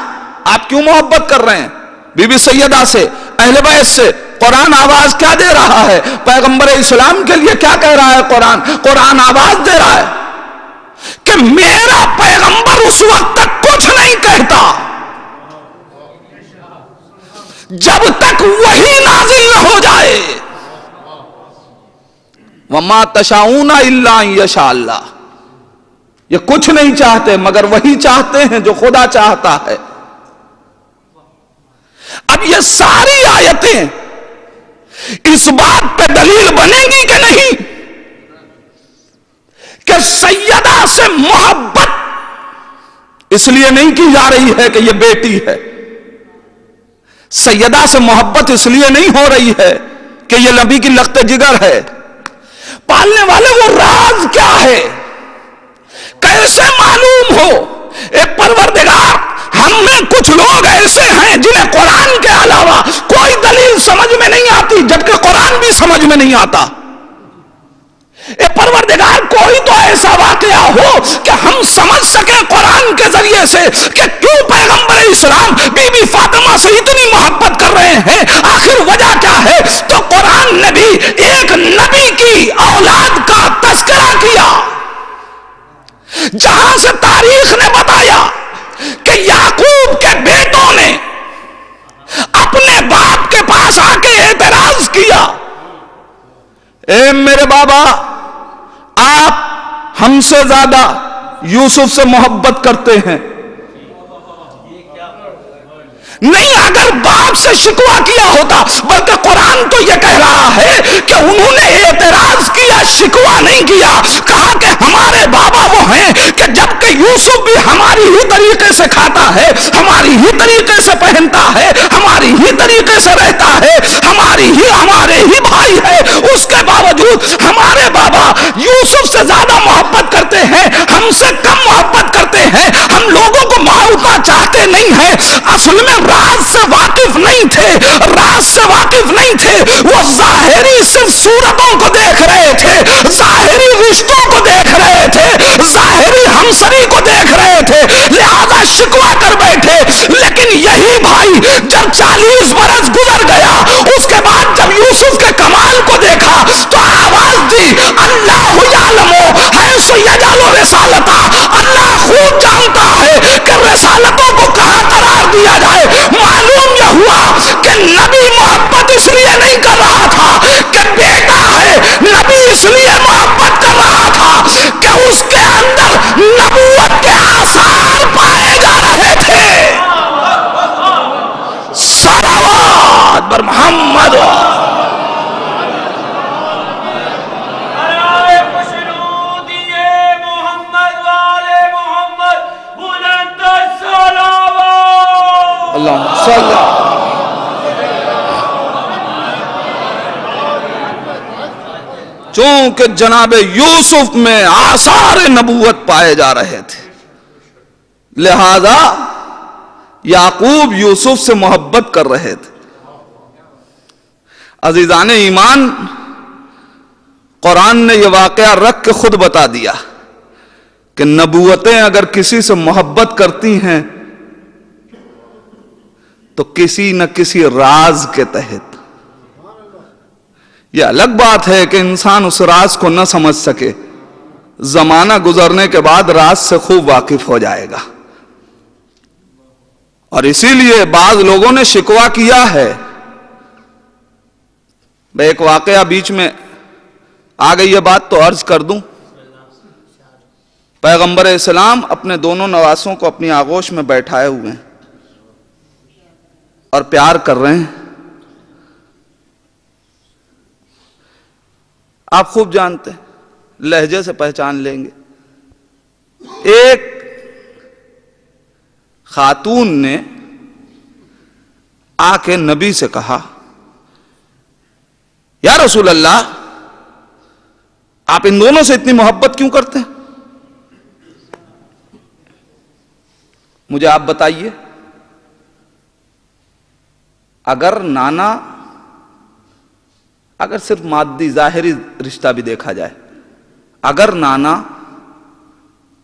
آپ کیوں محبت کر رہے ہیں بی بی سیدہ سے، اہل بیت سے؟ قرآن آواز کیا دے رہا ہے؟ پیغمبر اسلام کے لیے کیا کہہ رہا ہے قرآن؟ قرآن آواز دے رہا ہے کہ میرا پیغمبر اس وقت تک کچھ نہیں کہتا جب تک وحی نازل نہ ہو جائے۔ وَمَا تَشَاءُونَ إِلَّا أَن يَشَاءَ اللَّهُ، یہ کچھ نہیں چاہتے مگر وہی چاہتے ہیں جو خدا چاہتا ہے۔ اب یہ ساری آیتیں اس بات پہ دلیل بنے گی کہ نہیں کہ سیدہ سے محبت اس لیے نہیں کی جا رہی ہے کہ یہ بیٹی ہے، سیدہ سے محبت اس لیے نہیں ہو رہی ہے کہ یہ نبی کی لخت جگر ہے۔ پالنے والے وہ راز کیا ہے؟ کیسے معلوم ہو؟ اے پروردگار ہم میں کچھ لوگ ایسے ہیں جنہیں قرآن کے علاوہ کوئی دلیل سمجھ میں نہیں آتی، جبکہ قرآن بھی سمجھ میں نہیں آتا۔ اے پروردگار کوئی تو ایسا واقعہ ہو کہ ہم سمجھ سکیں قرآن کے ذریعے سے کہ کیوں پیغمبر اسلام بی بی فاطمہ سے اتنی محبت کر رہے ہیں، آخر وجہ کیا ہے؟ تو قرآن نے بھی ایک نبی کی اولاد کا تذکرہ کیا، جہاں سے تاریخ نے بتایا کہ یعقوب کے بیٹوں نے اپنے باپ کے پاس آ کے اعتراض کیا، اے میرے بابا آپ ہم سے زیادہ یوسف سے محبت کرتے ہیں۔ نہیں، اگر باپ سے شکوہ کیا ہوتا، بلکہ قرآن تو یہ کہہ رہا ہے کہ انہوں نے اعتراض کیا، شکوہ نہیں کیا. کہا کہ ہمارے بابا وہ ہیں کہ جبکہ یوسف بھی ہماری ہی طریقے سے کھاتا ہے، ہماری ہی طریقے سے پہنتا ہے، ہماری ہی طریقے سے رہتا ہے، ہمارے ہی بھائی ہے، اس کے باوجود ہمارے بابا یوسف سے زیادہ محبت کرتے ہیں، ہم سے کم محبت کرتے ہیں، ہم لوگوں کو معاوضہ چاہتے نہیں ہیں. اصل میں راز سے واقف نہیں تھے، راز سے واقف نہیں تھے. وہ ظاہری صرف صورتوں کو دیکھ رہے تھے، ظاہری رشتوں کو دیکھ رہے تھے، ظاہری ہمسری کو دیکھ رہے تھے، لہذا شکوہ کر بیٹھے. لیکن یہی بھائی جب 40 برس گزر گیا، اس کے بعد جب یوسف کے کمال کو دیکھا تو آواز دی، اللہ یعلم حیث یجعل رسالتہ. اللہ خوب جانتا ہے کہ رسالتوں کو کہاں قرار دیا جائے. معلوم یہ ہوا کہ نبی محبت اس لیے نہیں کر رہا تھا کہ بیٹا ہے، نبی اس لیے محبت کر رہا تھا کہ اس کے اندر نبوت کے آثار پائے جا رہے تھے. صلوات بر محمد. چونکہ جناب یوسف میں آثار نبوت پائے جا رہے تھے، لہذا یعقوب یوسف سے محبت کر رہے تھے. عزیزان ایمان، قرآن نے یہ واقعہ رکھ کے خود بتا دیا کہ نبوتیں اگر کسی سے محبت کرتی ہیں تو کسی نہ کسی راز کے تحت. یہ الگ بات ہے کہ انسان اس راز کو نہ سمجھ سکے، زمانہ گزرنے کے بعد راز سے خوب واقف ہو جائے گا. اور اسی لیے بعض لوگوں نے شکوہ کیا ہے. میں ایک واقعہ بیچ میں آ گئی یہ بات تو عرض کر دوں. پیغمبر اسلام اپنے دونوں نواسوں کو اپنی آغوش میں بیٹھائے ہوئے ہیں اور پیار کر رہے ہیں. آپ خوب جانتے ہیں، لہجے سے پہچان لیں گے. ایک خاتون نے آ کے نبی سے کہا، یا رسول اللہ، آپ ان دونوں سے اتنی محبت کیوں کرتے ہیں؟ مجھے آپ بتائیے، اگر نانا، اگر صرف مادی ظاہری رشتہ بھی دیکھا جائے، اگر نانا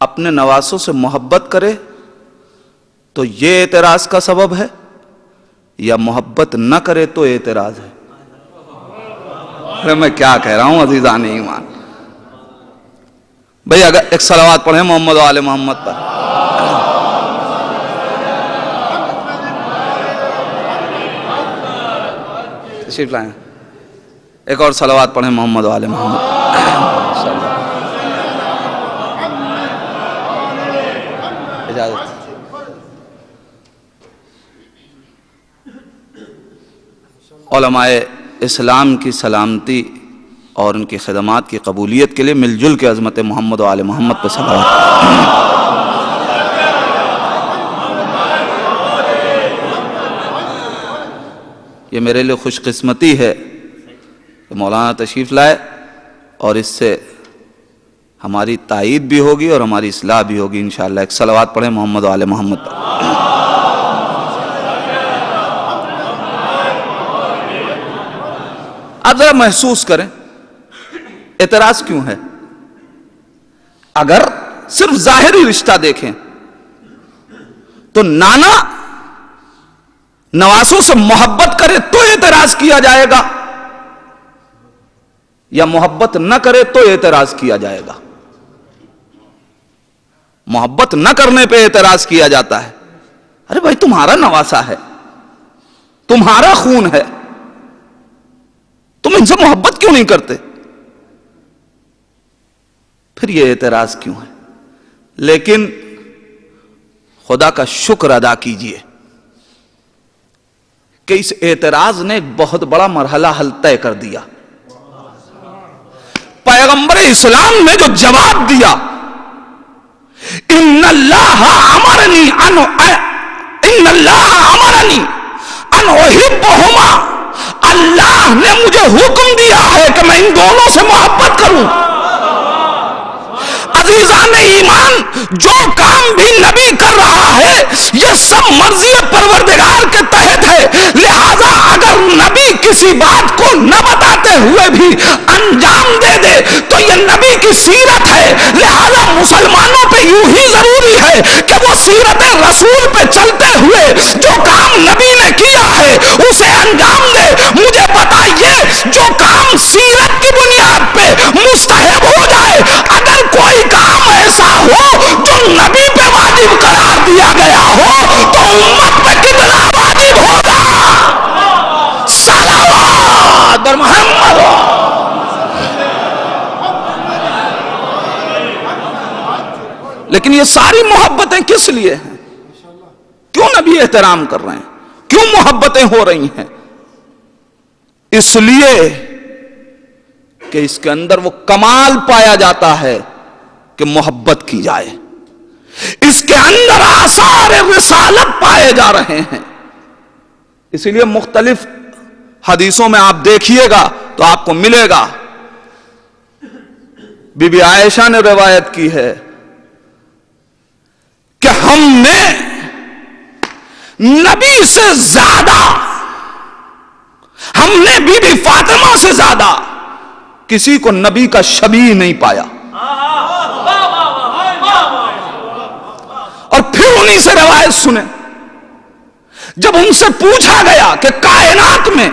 اپنے نواسوں سے محبت کرے تو یہ اعتراض کا سبب ہے، یا محبت نہ کرے تو اعتراض ہے؟ میں کیا کہہ رہا ہوں عزیزان ایمان. بھئی اگر ایک صلوات پڑھیں محمد و آل محمد پر. تشریف لائیں، ایک اور صلوات پڑھیں محمد و آل محمد. اجازت. علماء اسلام کی سلامتی اور ان کی خدمات کی قبولیت کے لیے مل جل کے عظمت محمد و آل محمد پر صلوات. یہ میرے لیے خوش قسمتی ہے کہ مولانا تشریف لائے اور اس سے ہماری تائید بھی ہوگی اور ہماری اصلاح بھی ہوگی انشاءاللہ. ایک صلوات پڑھیں محمد و آل محمد پر. آپ ذرا محسوس کریں اعتراض کیوں ہے. اگر صرف ظاہری رشتہ دیکھیں تو نانا نواسوں سے محبت کرے تو اعتراض کیا جائے گا، یا محبت نہ کرے تو اعتراض کیا جائے گا؟ محبت نہ کرنے پہ اعتراض کیا جاتا ہے. ارے بھائی تمہارا نواسا ہے، تمہارا خون ہے، تم ان سے محبت کیوں نہیں کرتے؟ پھر یہ اعتراض کیوں ہے؟ لیکن خدا کا شکر ادا کیجئے کہ اس اعتراض نے ایک بہت بڑا مرحلہ حل طے کر دیا. پیغمبر اسلام نے جو جواب دیا ان اللہ امرنی ان احبہما، اللہ نے مجھے حکم دیا ہے کہ میں ان دونوں سے محبت کروں. عزیزان ایمان، جو کام بھی نبی کر رہا ہے یہ سب مرضی پروردگار کے تحت ہے. لہذا اگر نبی کسی بات کو نہ بتاتے ہوئے بھی انجام دے دے تو یہ نبی کی سیرت ہے. لہذا مسلمانوں پہ یوں ہی ضروری ہے کہ وہ سیرت رسول پہ چلتے ہوئے جو کام نبی نے کیا ہے اسے انجام دے. مجھے بتائیے جو کام سیرت کی بنیاد پہ مستحب ہو جائے، اگر کوئی کام ایسا ہو جو نبی پہ واجب قرار دیا گیا ہو تو امت پہ کتنا واجب ہوگا؟ صلوات بر محمد. لیکن یہ ساری محبتیں کس لیے ہیں؟ کیوں نبی احترام کر رہے ہیں؟ کیوں محبتیں ہو رہی ہیں؟ اس لیے کہ اس کے اندر وہ کمال پایا جاتا ہے کہ محبت کی جائے. اس کے اندر آثار رسالت پائے جا رہے ہیں. اسی لیے مختلف حدیثوں میں آپ دیکھیے گا تو آپ کو ملے گا. بی بی عائشہ نے روایت کی ہے کہ ہم نے نبی سے زیادہ، ہم نے بی بی فاطمہ سے زیادہ کسی کو نبی کا شبیہ نہیں پایا. اور پھر انہی سے روایت سنیں، جب ان سے پوچھا گیا کہ کائنات میں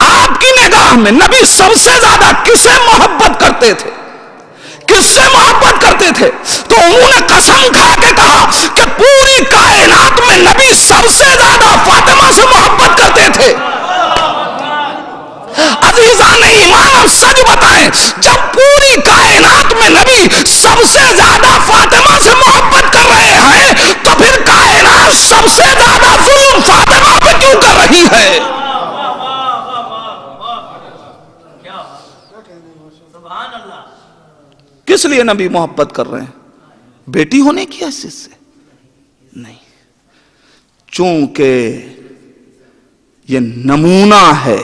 آپ کی نگاہ میں نبی سب سے زیادہ کسے محبت کرتے تھے، کس سے محبت کرتے تھے، تو انہوں نے قسم کھا کے کہا کہ پوری کائنات میں نبی سب سے زیادہ فاطمہ سے محبت کرتے تھے. عزیزان ایمان، اب سچ بتائیں، جب پوری کائنات میں نبی سب سے زیادہ فاطمہ سے محبت کر رہے ہیں تو پھر کائنات سب سے زیادہ ظلم فاطمہ پہ کیوں کر رہی ہے؟ کس لیے نبی محبت کر رہے ہیں؟ بیٹی ہونے کی حیثیت سے نہیں، چونکہ یہ نمونہ ہے،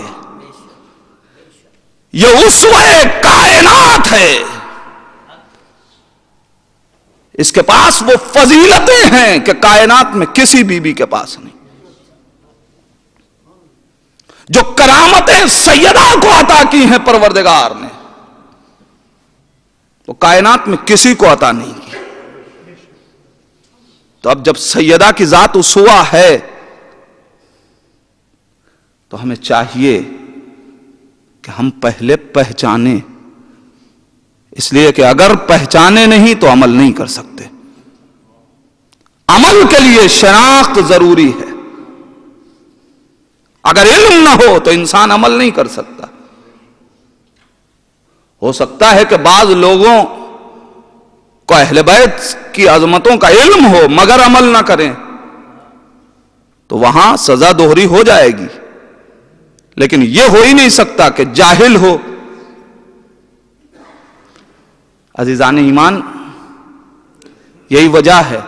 یہ اسوہ کائنات ہے، اس کے پاس وہ فضیلتیں ہیں کہ کائنات میں کسی بیوی کے پاس نہیں. جو کرامتیں سیدہ کو عطا کی ہیں پروردگار نے، وہ کائنات میں کسی کو عطا نہیں کی. تو اب جب سیدہ کی ذات اسوہ ہے تو ہمیں چاہیے کہ ہم پہلے پہچانیں، اس لیے کہ اگر پہچانے نہیں تو عمل نہیں کر سکتے. عمل کے لیے شناخت ضروری ہے. اگر علم نہ ہو تو انسان عمل نہیں کر سکتا. ہو سکتا ہے کہ بعض لوگوں کو اہل بیت کی عظمتوں کا علم ہو مگر عمل نہ کریں تو وہاں سزا دوہری ہو جائے گی. لیکن یہ ہو ہی نہیں سکتا کہ جاہل ہو. عزیزان ایمان، یہی وجہ ہے،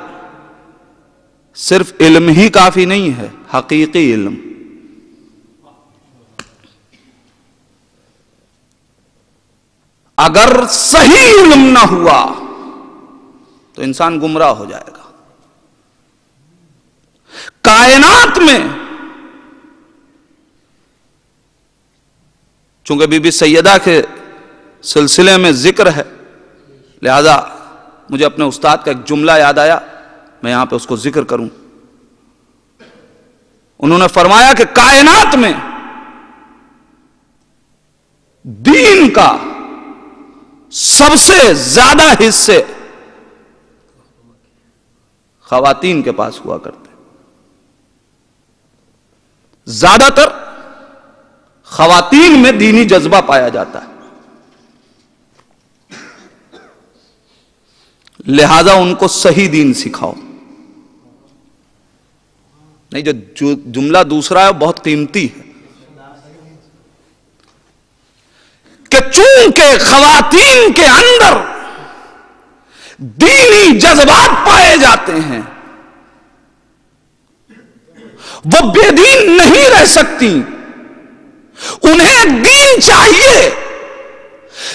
صرف علم ہی کافی نہیں ہے، حقیقی علم. اگر صحیح علم نہ ہوا تو انسان گمراہ ہو جائے گا. کائنات میں چونکہ بی بی سیدہ کے سلسلے میں ذکر ہے، لہذا مجھے اپنے استاد کا ایک جملہ یاد آیا، میں یہاں پہ اس کو ذکر کروں. انہوں نے فرمایا کہ کائنات میں دین کا سب سے زیادہ حصے خواتین کے پاس ہوا کرتے. زیادہ تر خواتین میں دینی جذبہ پایا جاتا ہے، لہذا ان کو صحیح دین سکھاؤ. نہیں، جو جملہ دوسرا ہے بہت قیمتی ہے کہ چونکہ خواتین کے اندر دینی جذبات پائے جاتے ہیں، وہ بے دین نہیں رہ سکتی، انہیں دین چاہیے،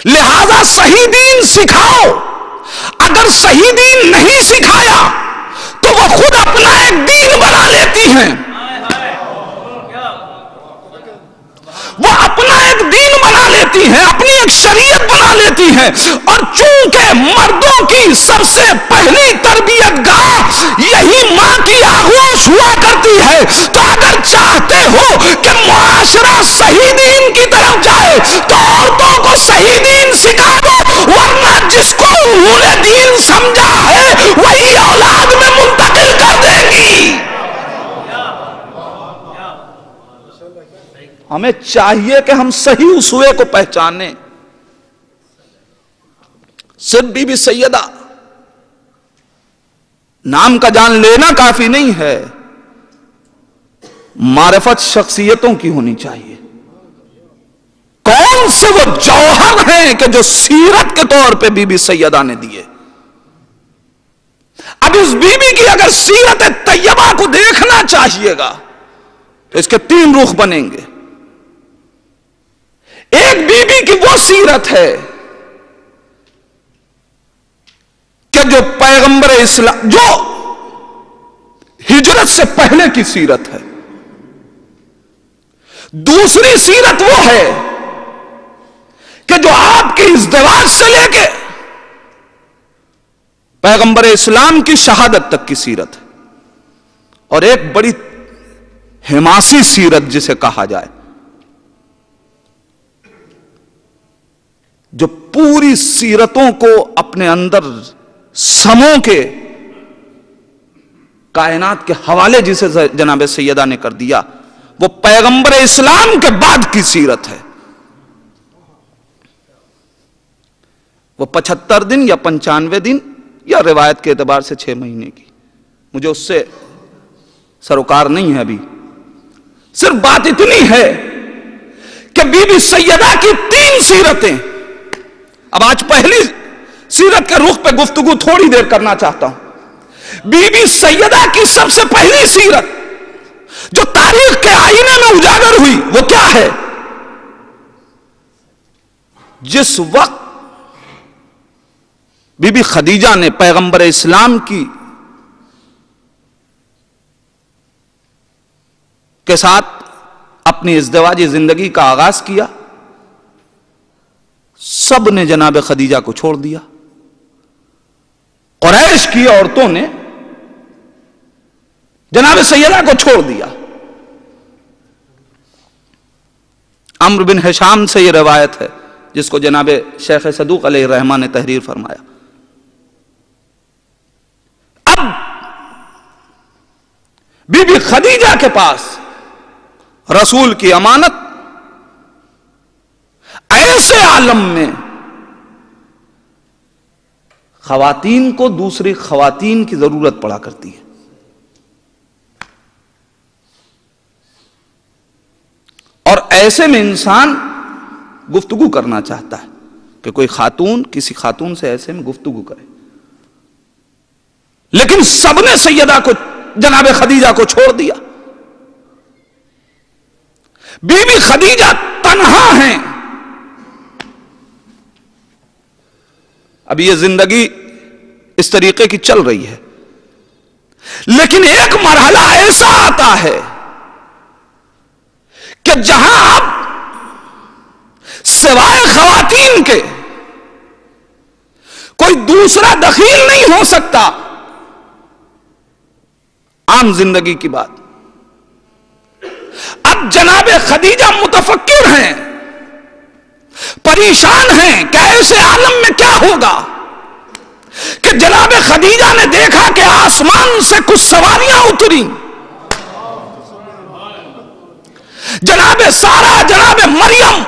لہذا صحیح دین سکھاؤ۔ اگر صحیح دین نہیں سکھایا تو وہ خود اپنا ایک دین بنا لیتی ہیں، وہ اپنا ایک دین بنا لیتی ہیں، اپنی ایک شریعت بنا لیتی ہیں۔ اور چونکہ مردوں کی سب سے پہلی تربیت گاہ یہی ماں کی آغوش ہوا کرتی ہے، تو اگر چاہتے ہو کہ معاشرہ صحیح دین کی طرف جائے تو عورتوں کو صحیح دین سکھا دو، ورنہ جس کو انہوں نے دین سمجھا ہے وہی اولاد میں منتقل کر دیں گی۔ ہمیں چاہیے کہ ہم صحیح اسوے کو پہچانیں۔ صرف بی بی سیدہ نام کا جان لینا کافی نہیں ہے، معرفت شخصیتوں کی ہونی چاہیے۔ کون سے وہ جوہر ہیں کہ جو سیرت کے طور پہ بی بی سیدہ نے دیے؟ اب اس بی بی کی اگر سیرت طیبہ کو دیکھنا چاہیے گا تو اس کے 3 رخ بنیں گے۔ ایک بی بی کی وہ سیرت ہے کہ جو پیغمبر اسلام، جو ہجرت سے پہلے کی سیرت ہے۔ دوسری سیرت وہ ہے کہ جو آپ کے ازدواج سے لے کے پیغمبر اسلام کی شہادت تک کی سیرت ہے، اور ایک بڑی حماسی سیرت جسے کہا جائے، جو پوری سیرتوں کو اپنے اندر سمو کے کائنات کے حوالے جسے جناب سیدہ نے کر دیا، وہ پیغمبر اسلام کے بعد کی سیرت ہے۔ وہ 75 دن یا 95 دن یا روایت کے اعتبار سے 6 مہینے کی، مجھے اس سے سروکار نہیں ہے ابھی، صرف بات اتنی ہے کہ بی بی سیدہ کی 3 سیرتیں۔ اب آج پہلی سیرت کے رخ پہ گفتگو تھوڑی دیر کرنا چاہتا ہوں۔ بی بی سیدہ کی سب سے پہلی سیرت جو تاریخ کے آئینے میں اجاگر ہوئی وہ کیا ہے؟ جس وقت بی بی خدیجہ نے پیغمبر اسلام کے ساتھ اپنی ازدواجی زندگی کا آغاز کیا، سب نے جناب خدیجہ کو چھوڑ دیا۔ قریش کی عورتوں نے جناب سیدہ کو چھوڑ دیا۔ عمرو بن ہشام سے یہ روایت ہے جس کو جناب شیخ صدوق علیہ الرحمہ نے تحریر فرمایا۔ اب بی بی خدیجہ کے پاس رسول کی امانت ایسے عالم میں خواتین کو دوسری خواتین کی ضرورت پڑا کرتی ہے، اور ایسے میں انسان گفتگو کرنا چاہتا ہے کہ کوئی خاتون کسی خاتون سے ایسے میں گفتگو کرے، لیکن سب نے سیدہ کو جناب خدیجہ کو چھوڑ دیا۔ بی بی خدیجہ تنہا ہیں۔ اب یہ زندگی اس طریقے کی چل رہی ہے، لیکن ایک مرحلہ ایسا آتا ہے کہ جہاں اب سوائے خواتین کے کوئی دوسرا دخیل نہیں ہو سکتا۔ عام زندگی کی بات۔ اب جناب خدیجہ متفکر ہیں، پریشان ہیں کہ ایسے عالم میں کیا ہوگا کہ جناب خدیجہ نے دیکھا کہ آسمان سے کچھ سواریاں اتری، جناب سارہ، جناب مریم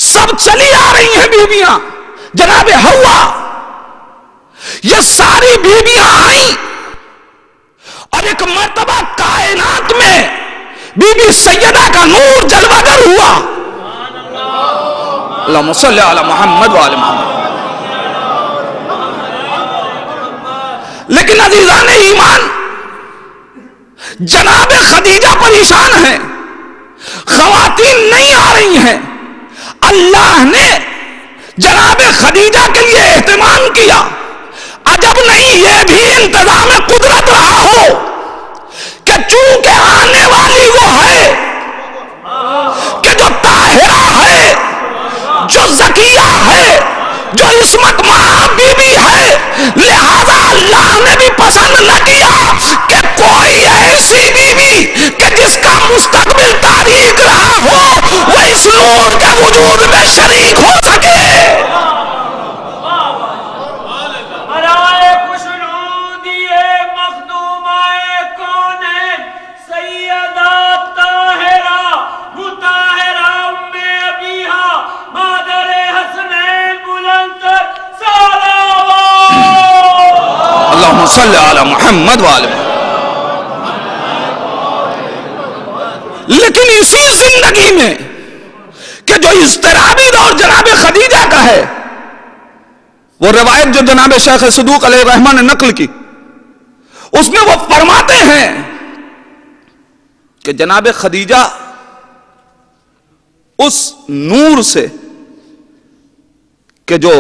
سب چلی آ رہی ہیں بیویاں، جناب حوا، یہ ساری بیویاں آئیں اور ایک ایک مرتبہ کائنات میں بی بی سیدہ کا نور جلوگر ہوا. اللہم صلی علی محمد وآل محمد. لیکن عزیزان ایمان، جناب خدیجہ پریشان ہیں، خواتین نہیں آ رہی ہیں. اللہ نے جناب خدیجہ کے لیے اہتمام کیا. عجب نہیں یہ بھی انتظام قدرت رہا ہو کہ چونکہ آنے والی وہ ہے کہ جو طاہرہ ہے، جو زکیہ ہے، جو عصمت بی بی ہے، لہذا اللہ نے بھی پسند نہ کیا کہ کوئی ایسی بی بی کہ جس کا مستقبل تاریک رہا ہو وہ اس نور کے وجود میں شریک ہو سکے. اللہم صلی علی محمد وآل محمد. لیکن اسی زندگی میں کہ جو اضطرابی دور جناب خدیجہ کا ہے، وہ روایت جو جناب شیخ صدوق علیہ الرحمہ نے نقل کی، اس میں وہ فرماتے ہیں کہ جناب خدیجہ اس نور سے کہ جو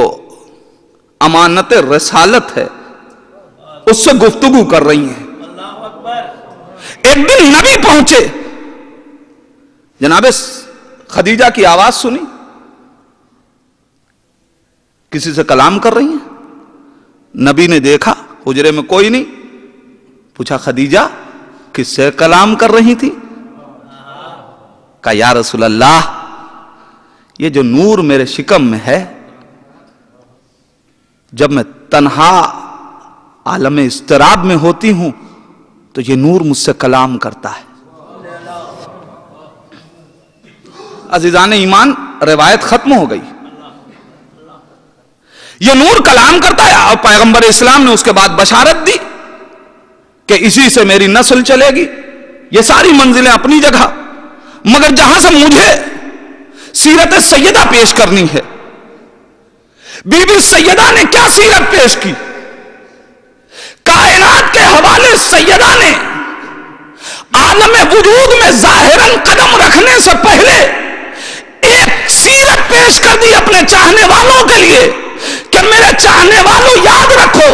امانت رسالت ہے اس سے گفتگو کر رہی ہیں. ایک دن نبی پہنچے، جناب خدیجہ کی آواز سنی، کسی سے کلام کر رہی ہیں. نبی نے دیکھا حجرے میں کوئی نہیں، پوچھا خدیجہ کس سے کلام کر رہی تھی؟ کہا یا رسول اللہ یہ جو نور میرے شکم میں ہے، جب میں تنہا عالم اضطراب میں ہوتی ہوں تو یہ نور مجھ سے کلام کرتا ہے. عزیزان ایمان، روایت ختم ہو گئی. یہ نور کلام کرتا ہے اور پیغمبر اسلام نے اس کے بعد بشارت دی کہ اسی سے میری نسل چلے گی. یہ ساری منزلیں اپنی جگہ، مگر جہاں سے مجھے سیرت سیدہ پیش کرنی ہے، بی بی سیدہ نے کیا سیرت پیش کی؟ کائنات کے حوالے سیدہ نے عالم وجود میں ظاہراً قدم رکھنے سے پہلے ایک سیرت پیش کر دی اپنے چاہنے والوں کے لیے کہ میرے چاہنے والوں یاد رکھو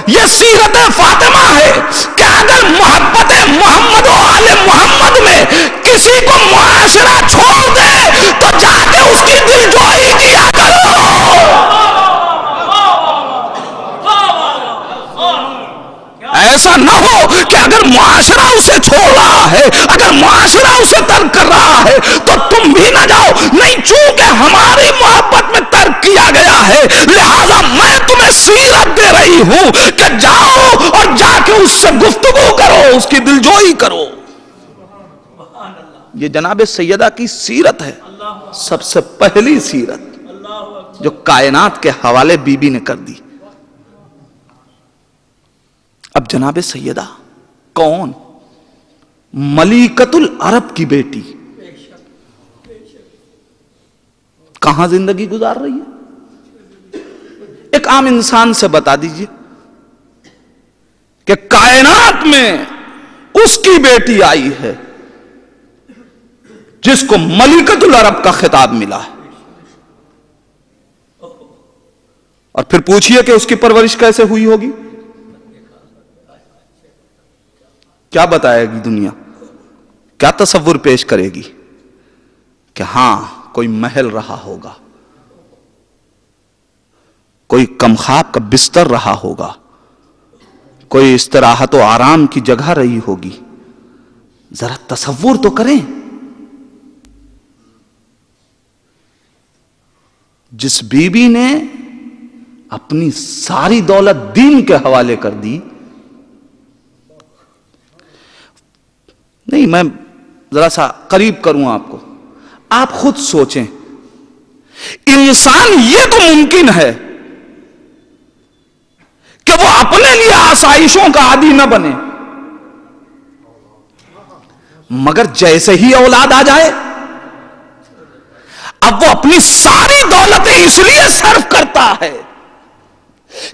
یہ سیرت فاطمہ ہے کہ اگر محبت محمد و آل محمد میں کسی کو معاشرہ چھوڑ دے تو جا کے اس کی دل جوئی کیا کرو. ایسا نہ ہو کہ اگر معاشرہ اسے چھوڑ رہا ہے، اگر معاشرہ اسے ترک کر رہا ہے تو تم بھی نہ جاؤ. نہیں، چونکہ ہماری محبت میں ترک کیا گیا ہے لہذا میں تمہیں سیرت دے رہی ہوں کہ جاؤ اور جا کے اس سے گفتگو کرو، اس کی دلجوئی کرو. یہ جناب سیدہ کی سیرت ہے، سب سے پہلی سیرت جو کائنات کے حوالے بی بی نے کر دی. اب جناب سیدہ کون؟ ملیکۃ العرب کی بیٹی، کہاں زندگی گزار رہی ہے؟ ایک عام انسان سے بتا دیجئے کہ کائنات میں اس کی بیٹی آئی ہے جس کو ملیکۃ العرب کا خطاب ملا ہے. اور پھر پوچھئے کہ اس کی پرورش کیسے ہوئی ہوگی؟ کیا بتائے گی دنیا؟ کیا تصور پیش کرے گی؟ کہ ہاں کوئی محل رہا ہوگا، کوئی کمخواب کا بستر رہا ہوگا، کوئی استراحت و آرام کی جگہ رہی ہوگی. ذرا تصور تو کریں. جس بی بی نے اپنی ساری دولت دین کے حوالے کر دی. نہیں، میں ذرا سا قریب کروں آپ کو. آپ خود سوچیں، انسان یہ تو ممکن ہے کہ وہ اپنے لیے آسائشوں کا عادی نہ بنے، مگر جیسے ہی اولاد آ جائے اب وہ اپنی ساری دولتیں اس لیے صرف کرتا ہے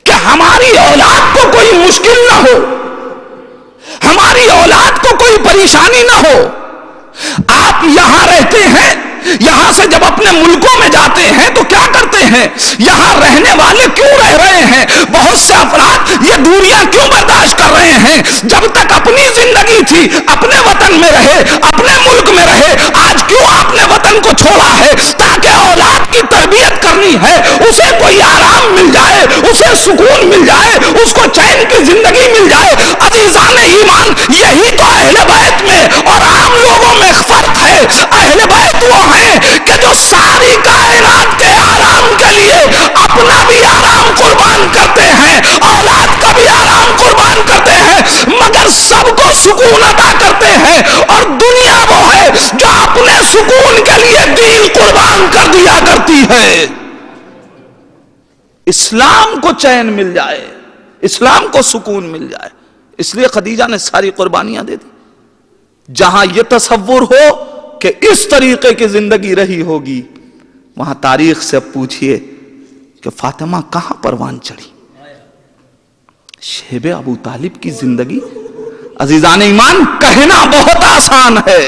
کہ ہماری اولاد کو کوئی مشکل نہ ہو، ہماری اولاد کو کوئی پریشانی نہ ہو۔ آپ یہاں رہتے ہیں، یہاں سے جب اپنے ملکوں میں جاتے ہیں تو کیا کرتے ہیں؟ یہاں رہنے والے کیوں رہ رہے ہیں؟ بہت سے افراد یہ دوریاں کیوں برداشت کر رہے ہیں؟ جب تک اپنی زندگی تھی اپنے وطن میں رہے، اپنے ملک میں رہے۔ آج کیوں آپ نے وطن کو چھوڑا ہے؟ تاکہ اولاد کی تربیت کرنی ہے، اسے کوئی آرام مل جائے، اسے سکون مل جائے، اس کو چین کی زندگی مل جائے۔ عزیزان ایمان، یہی تو اہل بیت میں اور عام لوگوں میں فرق ہے۔ اہل بیت وہ ہیں کہ جو ساری کائنات کے آرام کے لیے اپنا بھی آرام قربان کرتے ہیں، اولاد کا بھی آرام قربان کرتے ہیں، مگر سب کو سکون عطا کرتے ہیں۔ اور دنیا وہ ہے جو اپنے سکون کے لیے دین قربان کر دیا کرتی ہے۔ اسلام کو چین مل جائے، اسلام کو سکون مل جائے، اس لیے خدیجہ نے ساری قربانیاں دے دی۔ جہاں یہ تصور ہو کہ اس طریقے کی زندگی رہی ہوگی، وہاں تاریخ سے اب پوچھئے کہ فاطمہ کہاں پروان چڑھی؟ شیب ابو طالب کی زندگی عزیزان ایمان کہنا بہت آسان ہے،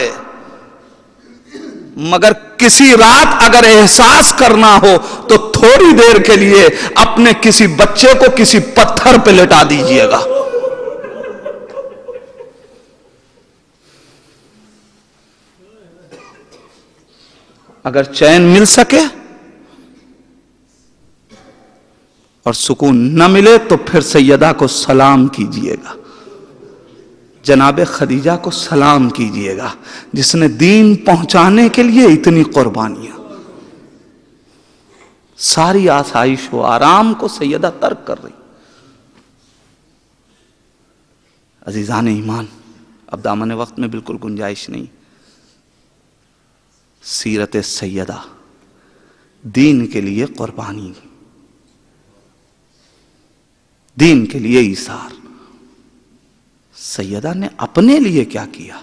مگر کسی رات اگر احساس کرنا ہو تو تھوڑی دیر کے لیے اپنے کسی بچے کو کسی پتھر پہ لٹا دیجئے گا۔ اگر چین مل سکے اور سکون نہ ملے تو پھر سیدہ کو سلام کیجئے گا، جناب خدیجہ کو سلام کیجئے گا، جس نے دین پہنچانے کے لیے اتنی قربانیاں، ساری آسائش و آرام کو سیدہ ترک کر رہی۔ عزیزان ایمان، اب دامن وقت میں بالکل گنجائش نہیں۔ سیرت سیدہ، دین کے لیے قربانی، دین کے لیے ایثار۔ سیدہ نے اپنے لیے کیا کیا؟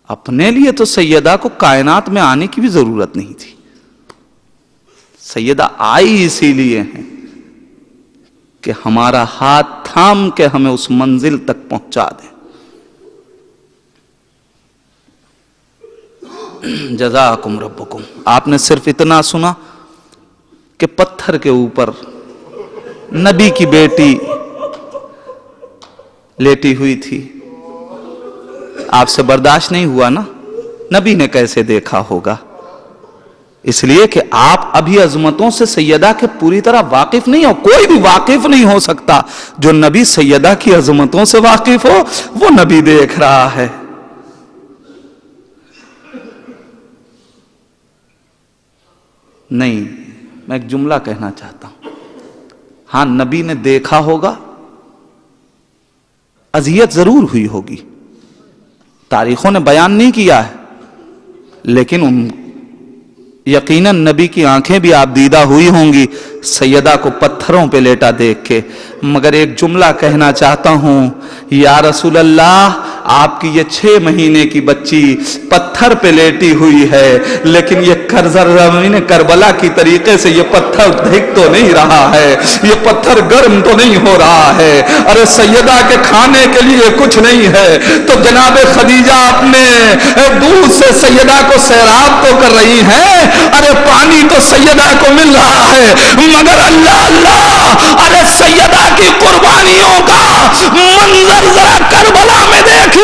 اپنے لیے تو سیدہ کو کائنات میں آنے کی بھی ضرورت نہیں تھی۔ سیدہ آئی اسی لیے ہیں کہ ہمارا ہاتھ تھام کے ہمیں اس منزل تک پہنچا دیں۔ جزاکم ربکم۔ آپ نے صرف اتنا سنا کہ پتھر کے اوپر نبی کی بیٹی لیٹی ہوئی تھی، آپ سے برداشت نہیں ہوا نا؟ نبی نے کیسے دیکھا ہوگا؟ اس لیے کہ آپ ابھی عظمتوں سے سیدہ کے پوری طرح واقف نہیں ہو، کوئی بھی واقف نہیں ہو سکتا۔ جو نبی سیدہ کی عظمتوں سے واقف ہو وہ نبی دیکھ رہا ہے۔ نہیں، میں ایک جملہ کہنا چاہتا ہوں۔ ہاں، نبی نے دیکھا ہوگا، اذیت ضرور ہوئی ہوگی، تاریخوں نے بیان نہیں کیا ہے، لیکن یقیناً نبی کی آنکھیں بھی آپ دیدہ ہوئی ہوں گی سیدہ کو پتھروں پہ لیٹا دیکھ کے۔ مگر ایک جملہ کہنا چاہتا ہوں، یا رسول اللہ، آپ کی یہ 6 مہینے کی بچی پتھر پہ لیٹی ہوئی ہے، لیکن یہ زمین کربلا کی طریقے سے یہ پتھر دھک تو نہیں رہا ہے، یہ پتھر گرم تو نہیں ہو رہا ہے۔ ارے سیدہ کے کھانے کے لیے کچھ نہیں ہے تو جناب خدیجہ اپنے دودھ سے سیدہ کو سیراب تو کر رہی ہیں، ارے پانی تو سیدہ کو مل رہا ہے، مگر اللہ اللہ، ارے سیدہ کی قربانیوں کا منظر ذرا کربلا میں دیکھیے۔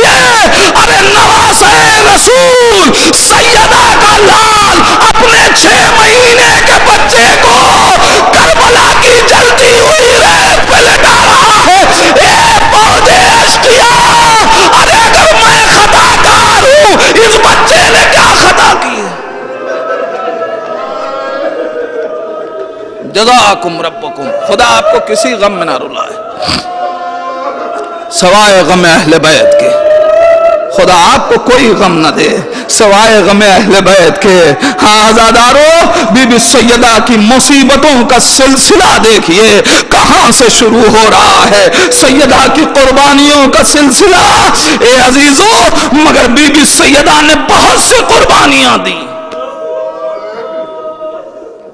ارے نواسہ رسول سیدہ کا لال اپنے 6 مہینے کے بچے کو کربلا کی جلتی ہوئی ریت پہ لٹا رہا ہے۔ اے فوج اشقیاء، ارے اگر میں خطا کار ہوں، اس بچے نے کیا خطا کی ہے؟ جزاکم ربکم۔ خدا آپ کو کسی غم میں نہ رلائے سوائے غم اہل بیت کے۔ خدا آپ کو کوئی غم نہ دے سوائے غم اہل بیت کے۔ ہاں عزادارو، بی بی سیدہ کی مصیبتوں کا سلسلہ دیکھیے کہاں سے شروع ہو رہا ہے، سیدہ کی قربانیوں کا سلسلہ۔ اے عزیزو، مگر بی بی سیدہ نے بہت سی قربانیاں دی۔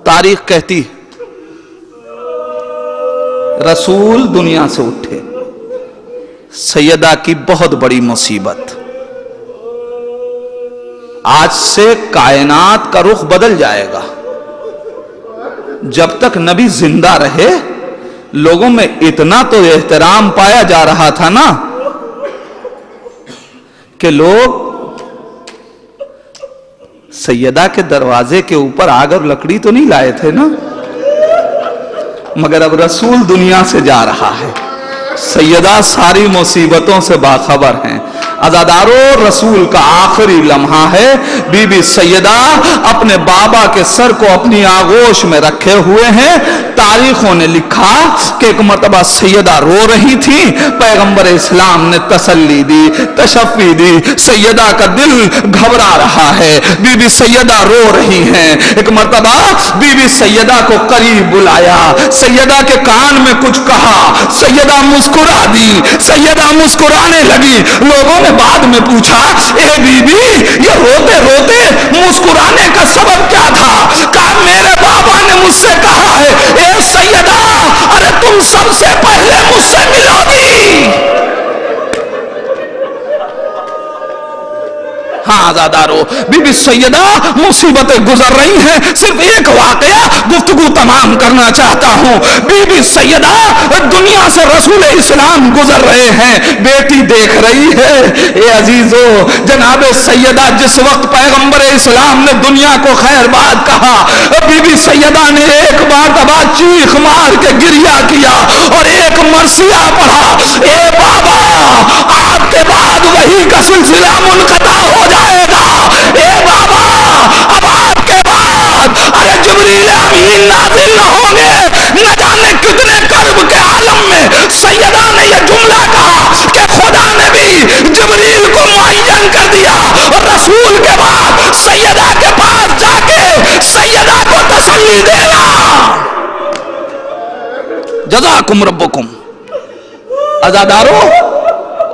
تاریخ کہتی رسول دنیا سے اٹھے، سیدہ کی بہت بڑی مصیبت۔ آج سے کائنات کا رخ بدل جائے گا۔ جب تک نبی زندہ رہے لوگوں میں اتنا تو احترام پایا جا رہا تھا نا کہ لوگ سیدہ کے دروازے کے اوپر آگ اور لکڑی تو نہیں لائے تھے نا، مگر اب رسول دنیا سے جا رہا ہے، سیدہ ساری مصیبتوں سے باخبر ہیں۔ عزادارو، رسول کا آخری لمحہ ہے، بی بی سیدہ اپنے بابا کے سر کو اپنی آغوش میں رکھے ہوئے ہیں۔ تاریخوں نے لکھا کہ ایک مرتبہ سیدہ رو رہی تھی، پیغمبر اسلام نے تسلی دی، تشفی دی، سیدہ کا دل گھبرا رہا ہے، بی بی سیدہ رو رہی ہیں۔ ایک مرتبہ بی بی سیدہ کو قریب بلایا، سیدہ کے کان میں کچھ کہا، سیدہ مسکرا دی، سیدہ مسکرانے لگی۔ لوگوں نے بعد میں پوچھا، اے بی بی یہ روتے روتے مسکرانے کا سبب کیا تھا؟ کہا میرے بابا نے مجھ سے کہا ہے اے سیدہ ارے تم سب سے پہلے مجھ سے ملو گی۔ ہاں عزادارو، بی بی سیدہ مصیبتیں گزر رہی ہیں، صرف ایک واقعہ گفتگو تمام کرنا چاہتا ہوں۔ بی بی سیدہ دنیا سے رسول اسلام گزر رہے ہیں، بیٹی دیکھ رہی ہے۔ اے عزیزو، جناب سیدہ جس وقت پیغمبر اسلام نے دنیا کو خیر باد کہا، بی بی سیدہ نے ایک مرتبہ چیخ مار کے گریہ کیا اور ایک مرثیہ پڑھا، اے بابا آپ کے بعد وحی کا سلسلہ منقطع ہو جائے گا، اے بابا اب آپ کے بعد ارے جبریل امین نازل نہ ہوں گے۔ نہ جانے کتنے کرب کے عالم میں سیدہ نے یہ جملہ کہا کہ خدا نے بھی جبریل کو معین کر دیا اور رسول کے بعد سیدہ کے پاس جا کے سیدہ کو تسلی دینا۔ جزاکم ربکم۔ عزادارو،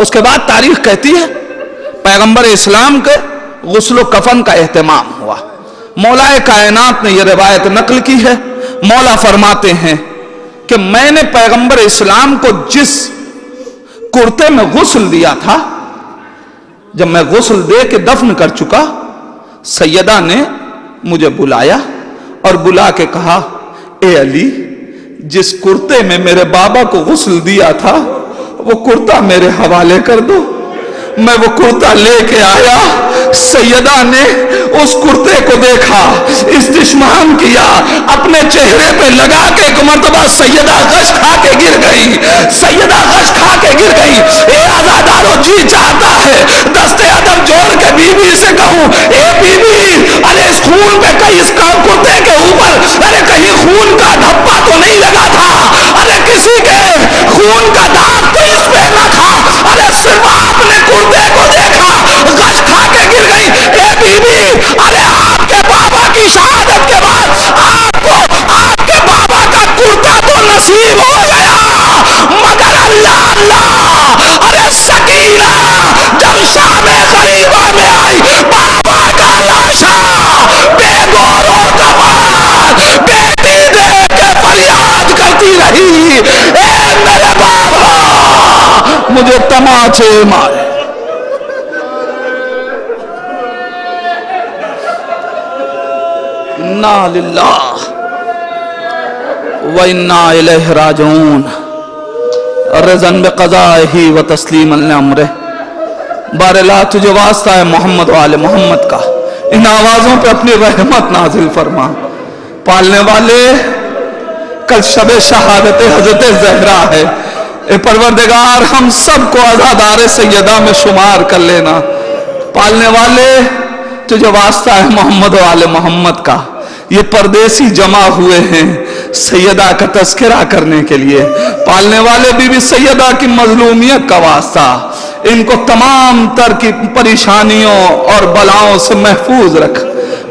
اس کے بعد تاریخ کہتی ہے پیغمبر اسلام کے غسل و کفن کا اہتمام ہوا۔ مولا کائنات نے یہ روایت نقل کی ہے، مولا فرماتے ہیں کہ میں نے پیغمبر اسلام کو جس کرتے میں غسل دیا تھا، جب میں غسل دے کے دفن کر چکا، سیدہ نے مجھے بلایا اور بلا کے کہا، اے علی جس کرتے میں میرے بابا کو غسل دیا تھا وہ کرتا میرے حوالے کر دو۔ میں وہ کرتا لے کے آیا، سیدہ نے اس کرتے کو دیکھا، استشمام کیا، اپنے چہرے پہ لگا کے ایک مرتبہ سیدہ غش کھا کے گر گئی، سیدہ غش کھا کے گر گئی۔ اے عزادارو، جی چاہتا ہے دستے ادب جوڑ کے بی بی سے کہوں، اے بی بی ارے اس خون پہ کہیں اس کرتے کے اوپر ارے کہیں خون کا دھبا تو نہیں لگا تھا، ارے کسی کے خون کا داغ تو اس پہ نہ تھا، ارے صرف آپ نے کرتے کو دیکھا، غش کھا کے گر گئی۔ اے بی بی ارے آپ کے بابا کی شہادت کے بعد آپ کو آپ کے بابا کا کرتا تو نصیب ہو گیا، مگر اللہ اللہ ارے سکینہ جب شام غریبہ میں آئی، بابا کا لاشا بے گور و کفن بیٹی دیکھ کے فریاد کرتی رہی، اے میرے بابا مجھے تماچے مارے۔ انا للہ و انا الیہ راجعون، رضا بقضائہ و تسلیما لامرہ۔ بارلا تجھے واسطہ ہے محمد و آل محمد کا، ان آوازوں پہ اپنی رحمت نازل فرما۔ پالنے والے کل شب شہادت حضرت زہرا ہے، اے پروردگار ہم سب کو عزادار سیدہ میں شمار کر لینا۔ پالنے والے تجھے واسطہ ہے محمد و آل محمد کا، یہ پردیسی جمع ہوئے ہیں سیدہ کا تذکرہ کرنے کے لیے۔ پالنے والے بی بی سیدہ کی مظلومیت کا واسطہ، ان کو تمام تر کی پریشانیوں اور بلاؤں سے محفوظ رکھ،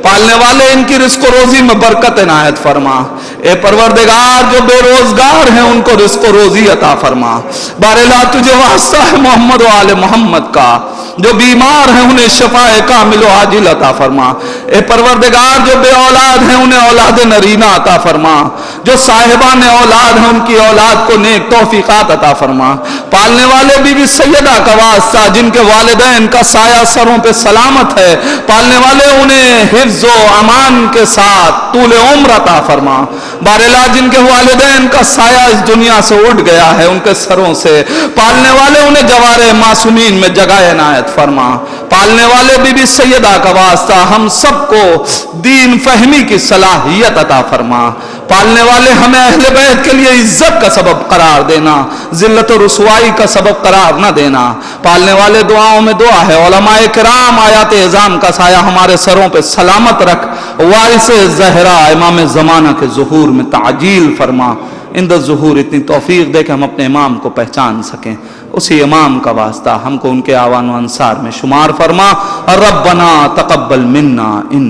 پالنے والے ان کی رزق و روزی میں برکت عنایت فرما، اے پروردگار جو بے روزگار ہیں ان کو رزق و روزی عطا فرما، باراللہ تجھے واسطہ ہے محمد و آل محمد کا، جو بیمار ہیں انہیں شفاء کامل و عاجل عطا فرما، اے پروردگار جو بے اولاد ہیں انہیں اولاد نرینہ عطا فرما، جو صاحبان اولاد ہیں ان کی اولاد کو نیک توفیقات عطا فرما، پالنے والے بی بی سیدہ کا واسطہ جن کے والدین کا سایہ سروں پہ سلامت ہے، پالنے والے انہیں حفظ و امان کے ساتھ طول عمر عطا فرما، باراللہ جن کے والدین کا سایہ اس دنیا سے اٹھ گیا ہے ان کے سروں سے، پالنے والے انہیں جوار معصومین میں جگہ عنایت فرما، پالنے والے بی بی سیدہ کا واسطہ ہم سب کو دین فہمی کی صلاحیت عطا فرما، پالنے والے ہمیں اہل بیت کے لیے عزت کا سبب قرار دینا، ذلت و رسوائی کا سبب قرار نہ دینا، پالنے والے دعاؤں میں دعا ہے علماء کرام آیات اعظام کا سایہ ہمارے سروں پہ سلامت رکھ، وارث زہرا امام زمانہ کے ظہور میں تعجیل فرما، اند الظہور اتنی توفیق دے کہ ہم اپنے امام کو پہچان سکیں، اسی امام کا واسطہ ہم کو ان کے آوان و انصار میں شمار فرما، ربنا تقبل منا ان